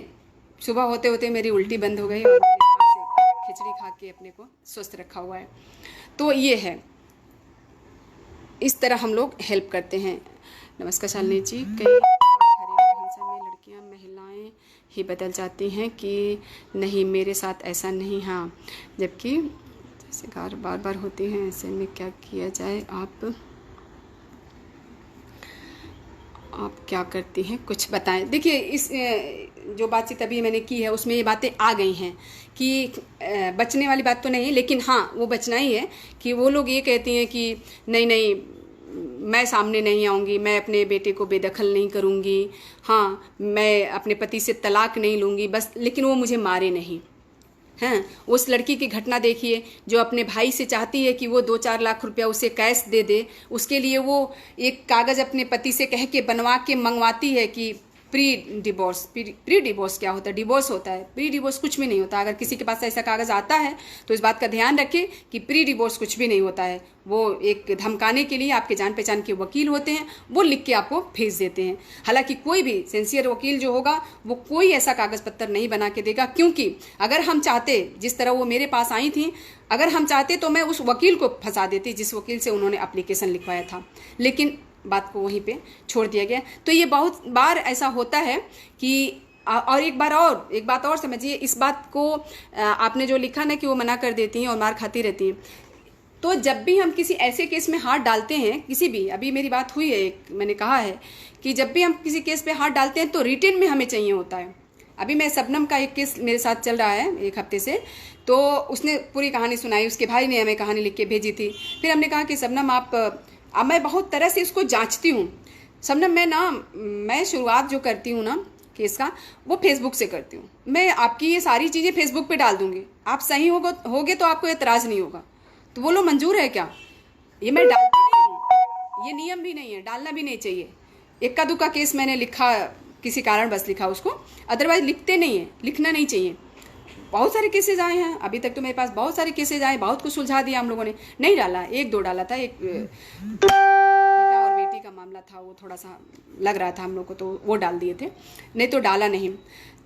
सुबह होते होते मेरी उल्टी बंद हो गई और खिचड़ी खा के अपने को स्वस्थ रखा हुआ है। तो ये है, इस तरह हम लोग हेल्प करते हैं। नमस्कार शालिनी जी। कई घरेलू हिंसा में लड़कियां महिलाएं ही बदल जाती हैं कि नहीं, मेरे साथ ऐसा नहीं। हाँ, जबकि शिकार बार बार होती हैं, ऐसे में क्या किया जाए? आप क्या करती हैं, कुछ बताएं। देखिए, इस जो बातचीत अभी मैंने की है उसमें ये बातें आ गई हैं कि बचने वाली बात तो नहीं, लेकिन हाँ वो बचना ही है कि वो लोग ये कहती हैं कि नहीं नहीं, मैं सामने नहीं आऊँगी, मैं अपने बेटे को बेदखल नहीं करूँगी, हाँ मैं अपने पति से तलाक नहीं लूँगी बस, लेकिन वो मुझे मारे नहीं। हैं, उस लड़की की घटना देखिए जो अपने भाई से चाहती है कि वो 2-4 लाख रुपया उसे कैश दे दे, उसके लिए वो एक कागज़ अपने पति से कह के बनवा के मंगवाती है कि प्री डिवोर्स क्या होता है? डिवोर्स होता है, प्री डिवोर्स कुछ भी नहीं होता। अगर किसी के पास ऐसा कागज़ आता है तो इस बात का ध्यान रखें कि प्री डिवोर्स कुछ भी नहीं होता है। वो एक धमकाने के लिए आपके जान पहचान के वकील होते हैं, वो लिख के आपको भेज देते हैं। हालांकि कोई भी सिंसियर वकील जो होगा वो कोई ऐसा कागज़ पत्तर नहीं बना के देगा, क्योंकि अगर हम चाहते, जिस तरह वो मेरे पास आई थी, अगर हम चाहते तो मैं उस वकील को फंसा देती जिस वकील से उन्होंने एप्लीकेशन लिखवाया था, लेकिन बात को वहीं पे छोड़ दिया गया। तो ये बहुत बार ऐसा होता है कि और एक बात और समझिए, इस बात को आपने जो लिखा ना कि वो मना कर देती हैं और मार खाती रहती हैं, तो जब भी हम किसी ऐसे केस में हाथ डालते हैं, किसी भी, अभी मेरी बात हुई है एक, मैंने कहा है कि जब भी हम किसी केस पे हाथ डालते हैं तो रिटन में हमें चाहिए होता है। अभी मैं शबनम का एक केस मेरे साथ चल रहा है 1 हफ्ते से, तो उसने पूरी कहानी सुनाई, उसके भाई ने हमें कहानी लिख के भेजी थी। फिर हमने कहा कि शबनम अब मैं बहुत तरह से इसको जांचती हूँ शबनम, मैं शुरुआत जो करती हूँ ना केस का, वो फेसबुक से करती हूँ। मैं आपकी ये सारी चीज़ें फेसबुक पे डाल दूँगी, आप सही होगे तो आपको एतराज़ नहीं होगा। तो बोलो मंजूर है क्या? ये मैं डालती नहीं हूँ, ये नियम भी नहीं है, डालना भी नहीं चाहिए। इक्का दुक्का केस मैंने लिखा, किसी कारण बस लिखा उसको, अदरवाइज लिखते नहीं है, लिखना नहीं चाहिए। बहुत सारे केसेज आए हैं, अभी तक तो मेरे पास बहुत सारे केसेज आए, बहुत कुछ सुलझा दिया हम लोगों ने। नहीं डाला, 1-2 डाला था। एक पिता और बेटी का मामला था, वो थोड़ा सा लग रहा था हम लोग को, तो वो डाल दिए थे, नहीं तो डाला नहीं।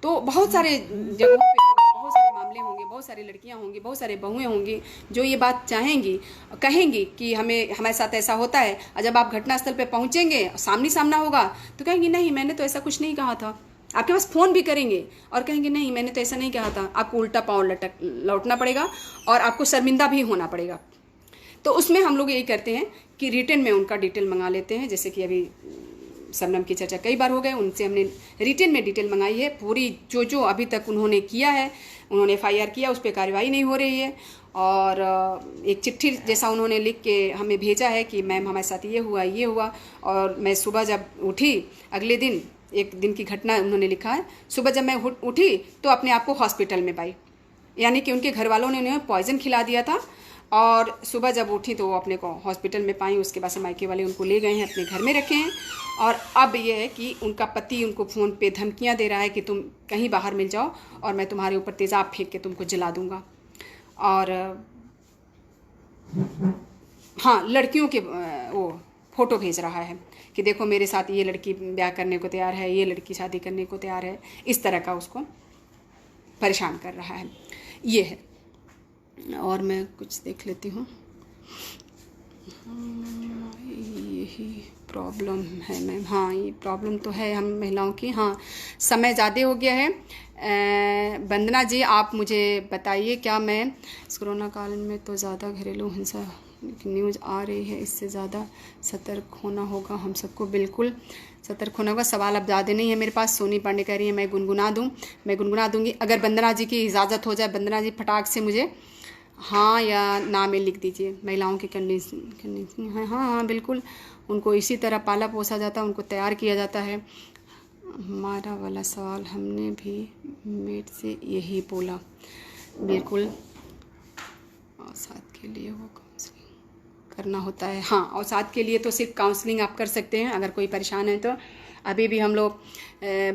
तो बहुत सारे जगहों पे बहुत सारे मामले होंगे, बहुत सारी लड़कियां होंगी, बहुत सारे बहुएं होंगी जो ये बात चाहेंगी, कहेंगी कि हमारे साथ ऐसा होता है। और जब आप घटनास्थल पे पहुंचेंगे, सामने सामना होगा, तो कहेंगी नहीं मैंने तो ऐसा कुछ नहीं कहा था। आपके पास फ़ोन भी करेंगे और कहेंगे नहीं मैंने तो ऐसा नहीं कहा था। आपको उल्टा पाँव लौटना पड़ेगा और आपको शर्मिंदा भी होना पड़ेगा। तो उसमें हम लोग यही करते हैं कि रिटन में उनका डिटेल मंगा लेते हैं। जैसे कि अभी शबनम की चर्चा कई बार हो गए, उनसे हमने रिटन में डिटेल मंगाई है पूरी, जो अभी तक उन्होंने किया है, उन्होंने FIR किया, उस पर कार्रवाई नहीं हो रही है। और एक चिट्ठी जैसा उन्होंने लिख के हमें भेजा है कि मैम हमारे साथ ये हुआ। और मैं सुबह जब उठी, अगले दिन, एक दिन की घटना उन्होंने लिखा है, सुबह जब मैं उठी तो अपने आप को हॉस्पिटल में पाई, यानी कि उनके घर वालों ने उन्हें पॉइजन खिला दिया था। और सुबह जब उठी तो वो अपने को हॉस्पिटल में पाई। उसके बाद से मायके वाले उनको ले गए हैं, अपने घर में रखे हैं। और अब ये है कि उनका पति उनको फ़ोन पे धमकियां दे रहा है कि तुम कहीं बाहर मिल जाओ और मैं तुम्हारे ऊपर तेज़ाब फेंक के तुमको जला दूंगा। और हाँ, लड़कियों के वो फ़ोटो भेज रहा है कि देखो मेरे साथ ये लड़की ब्याह करने को तैयार है, ये लड़की शादी करने को तैयार है, इस तरह का उसको परेशान कर रहा है। ये है। और मैं कुछ देख लेती हूँ। यही प्रॉब्लम है मैम। हाँ, ये प्रॉब्लम तो है हम महिलाओं की। हाँ, समय ज़्यादा हो गया है। वंदना जी, आप मुझे बताइए, क्या मैं इस कोरोना काल में तो ज़्यादा घरेलू हिंसा न्यूज़ आ रही है, इससे ज़्यादा सतर्क होना होगा हम सबको? बिल्कुल सतर्क होना होगा। सवाल अब ज़्यादा नहीं है मेरे पास। सोनी पांडे कह रही है मैं गुनगुना दूँगी। अगर वंदना जी की इजाज़त हो जाए, वंदना जी फटाक से मुझे हाँ या ना में लिख दीजिए। महिलाओं की कंडीशन है। हाँ बिल्कुल, उनको इसी तरह पाला पोसा जाता है, उनको तैयार किया जाता है। हमारा वाला सवाल हमने भी मेट से यही बोला। बिल्कुल, और साथ के लिए वो काउंसलिंग करना होता है। हाँ, और साथ के लिए तो सिर्फ काउंसलिंग आप कर सकते हैं अगर कोई परेशान है तो। अभी भी हम लोग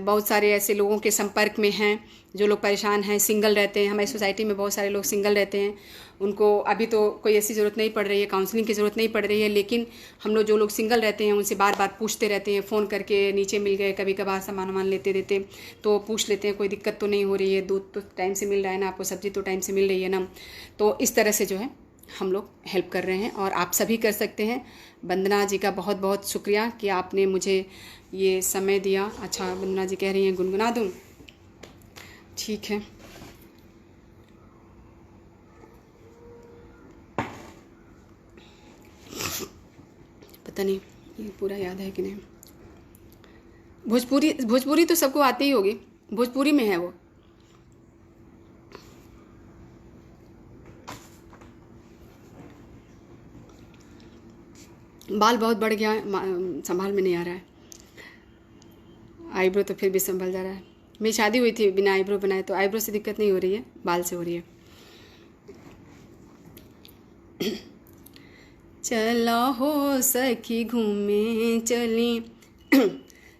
बहुत सारे ऐसे लोगों के संपर्क में हैं जो लोग परेशान हैं, सिंगल रहते हैं। हमारी सोसाइटी में बहुत सारे लोग सिंगल रहते हैं, उनको अभी तो कोई ऐसी ज़रूरत नहीं पड़ रही है, काउंसलिंग की ज़रूरत नहीं पड़ रही है, लेकिन हम लोग जो लोग सिंगल रहते हैं उनसे बार बार पूछते रहते हैं, फ़ोन करके नीचे मिल गए, कभी कभार सामान वामान लेते देते तो पूछ लेते हैं कोई दिक्कत तो नहीं हो रही है, दूध तो टाइम से मिल रहा है ना, आपको सब्ज़ी तो टाइम से मिल रही है ना। तो इस तरह से जो है हम लोग हेल्प कर रहे हैं और आप सभी कर सकते हैं। वंदना जी का बहुत बहुत शुक्रिया कि आपने मुझे ये समय दिया। अच्छा, वंदना जी कह रही हैं गुनगुना दूँ, ठीक है। पता नहीं ये पूरा याद है कि नहीं। भोजपुरी तो सबको आती ही होगी, भोजपुरी में है वो। बाल बहुत बढ़ गया है, संभाल में नहीं आ रहा है। आईब्रो तो फिर भी संभल जा रहा है। मेरी शादी हुई थी बिना आईब्रो बनाए, तो आईब्रो से दिक्कत नहीं हो रही है, बाल से हो रही है। चला हो सखी घूमे चली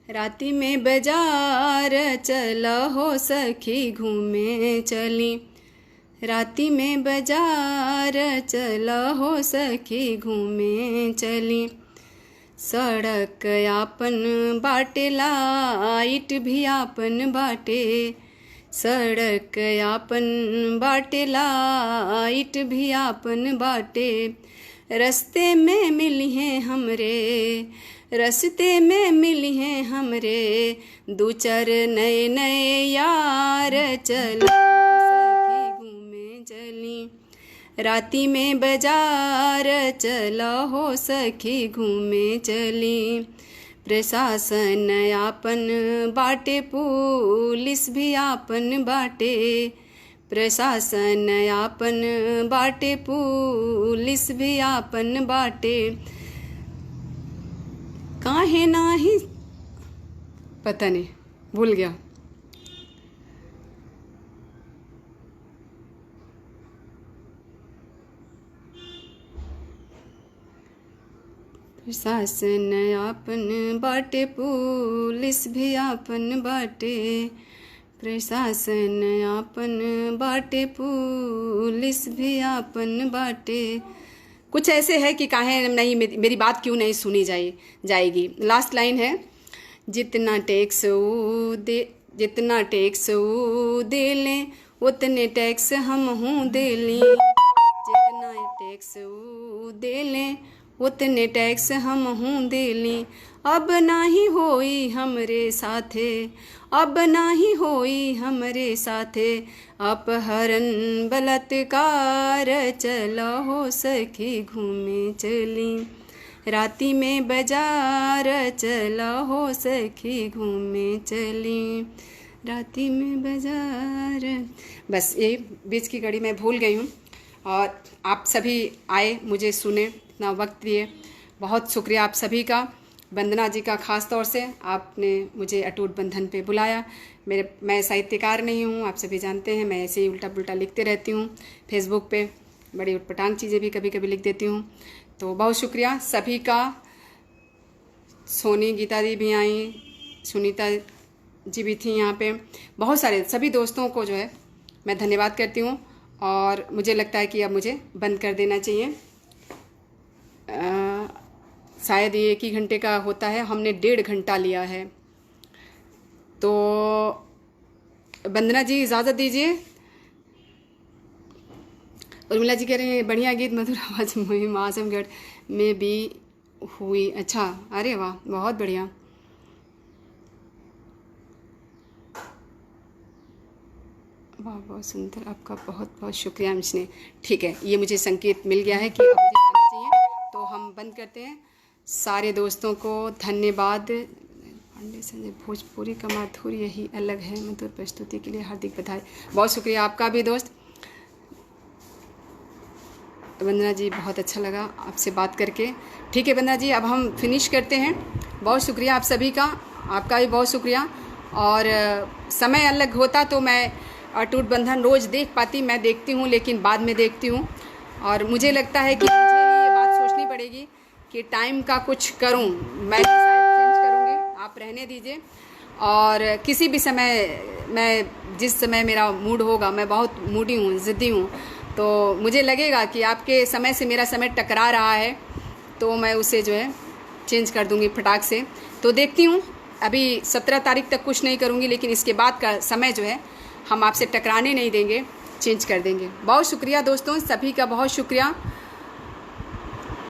राती में बाजार, चला हो सखी घूमे चली राती में बाजार, चला हो सखी घूमे चली। सड़क आपन बाटे, लाइट भी आपन बाटे, सड़क आपन बाटे, लाइट भी आपन बाटे। रस्ते में मिली हैं हमरे, रस्ते में मिली हैं हमरे, दो चार नए नए यार, चला सखी घूमे चली राती में बाजार, चला हो सखी घूमे चली। प्रशासन आपन बाटे, पुलिस भी आपन बाटे, प्रशासन आपन बाटे, पुलिस भी आपन बाटे। काहे नाही, पता नहीं, भूल गया। प्रशासन आपन बाटे, पुलिस भी आपन बाटे, प्रशासन आपन बाटे, पुलिस भी आपन बाटे। कुछ ऐसे है कि काहे नहीं, मेरी बात क्यों नहीं सुनी जाएगी। लास्ट लाइन है, जितना टैक्स वो दे लें, उतने टैक्स हम हूँ दे लें, जितना टैक्स वो दे लें, उतने टैक्स हम हूँ दे लें। अब नाही होई हमरे साथे, अब नाही होई हमरे साथे, अपहरण बलात्कार, चला हो सखी घूमे चली राती में बाजार, चला हो सखी घूमे चली राती में बाजार। बस ये बीच की घड़ी मैं भूल गई हूँ, और आप सभी आए, मुझे सुने, इतना वक्त दिए, बहुत शुक्रिया आप सभी का। वंदना जी का ख़ास तौर से, आपने मुझे अटूट बंधन पे बुलाया। मैं साहित्यकार नहीं हूँ, आप सभी जानते हैं, मैं ऐसे ही उल्टा पुल्टा लिखते रहती हूँ फेसबुक पे, बड़ी उटपटांग चीज़ें भी कभी कभी लिख देती हूँ। तो बहुत शुक्रिया सभी का। सोनी गीता दी भी आई, सुनीता जी भी थी यहाँ पे, बहुत सारे सभी दोस्तों को जो है मैं धन्यवाद करती हूँ। और मुझे लगता है कि अब मुझे बंद कर देना चाहिए। शायद ये 1 ही घंटे का होता है, हमने 1.5 घंटा लिया है। तो वंदना जी इजाज़त दीजिए। उर्मिला जी कह रहे हैं बढ़िया गीत, मधुर आवाज मुहिम आजमगढ़ में भी हुई। अच्छा, अरे वाह, बहुत बढ़िया। वाह, बहुत सुंदर, आपका बहुत बहुत शुक्रिया मिशने। ठीक है, ये मुझे संकेत मिल गया है कि अब मुझे जाना चाहिए, तो हम बंद करते हैं। सारे दोस्तों को धन्यवाद। पांडे संजय, भोजपुरी का माधुर्य यही अलग है, मधुर प्रस्तुति के लिए हार्दिक बधाई। बहुत शुक्रिया आपका भी दोस्त। वंदना जी, बहुत अच्छा लगा आपसे बात करके। ठीक है वंदना जी, अब हम फिनिश करते हैं। बहुत शुक्रिया आप सभी का, आपका भी बहुत शुक्रिया। और समय अलग होता तो मैं अटूट बंधन रोज़ देख पाती, मैं देखती हूँ लेकिन बाद में देखती हूँ। और मुझे लगता है कि मुझे ये बात सोचनी पड़ेगी कि टाइम का कुछ करूँ। मैं शायद चेंज करूँगी, आप रहने दीजिए। और किसी भी समय, मैं जिस समय मेरा मूड होगा, मैं बहुत मूडी हूँ, ज़िद्दी हूँ, तो मुझे लगेगा कि आपके समय से मेरा समय टकरा रहा है, तो मैं उसे जो है चेंज कर दूँगी फटाक से। तो देखती हूँ, अभी 17 तारीख तक कुछ नहीं करूँगी, लेकिन इसके बाद का समय जो है हम आपसे टकराने नहीं देंगे, चेंज कर देंगे। बहुत शुक्रिया दोस्तों, सभी का बहुत शुक्रिया।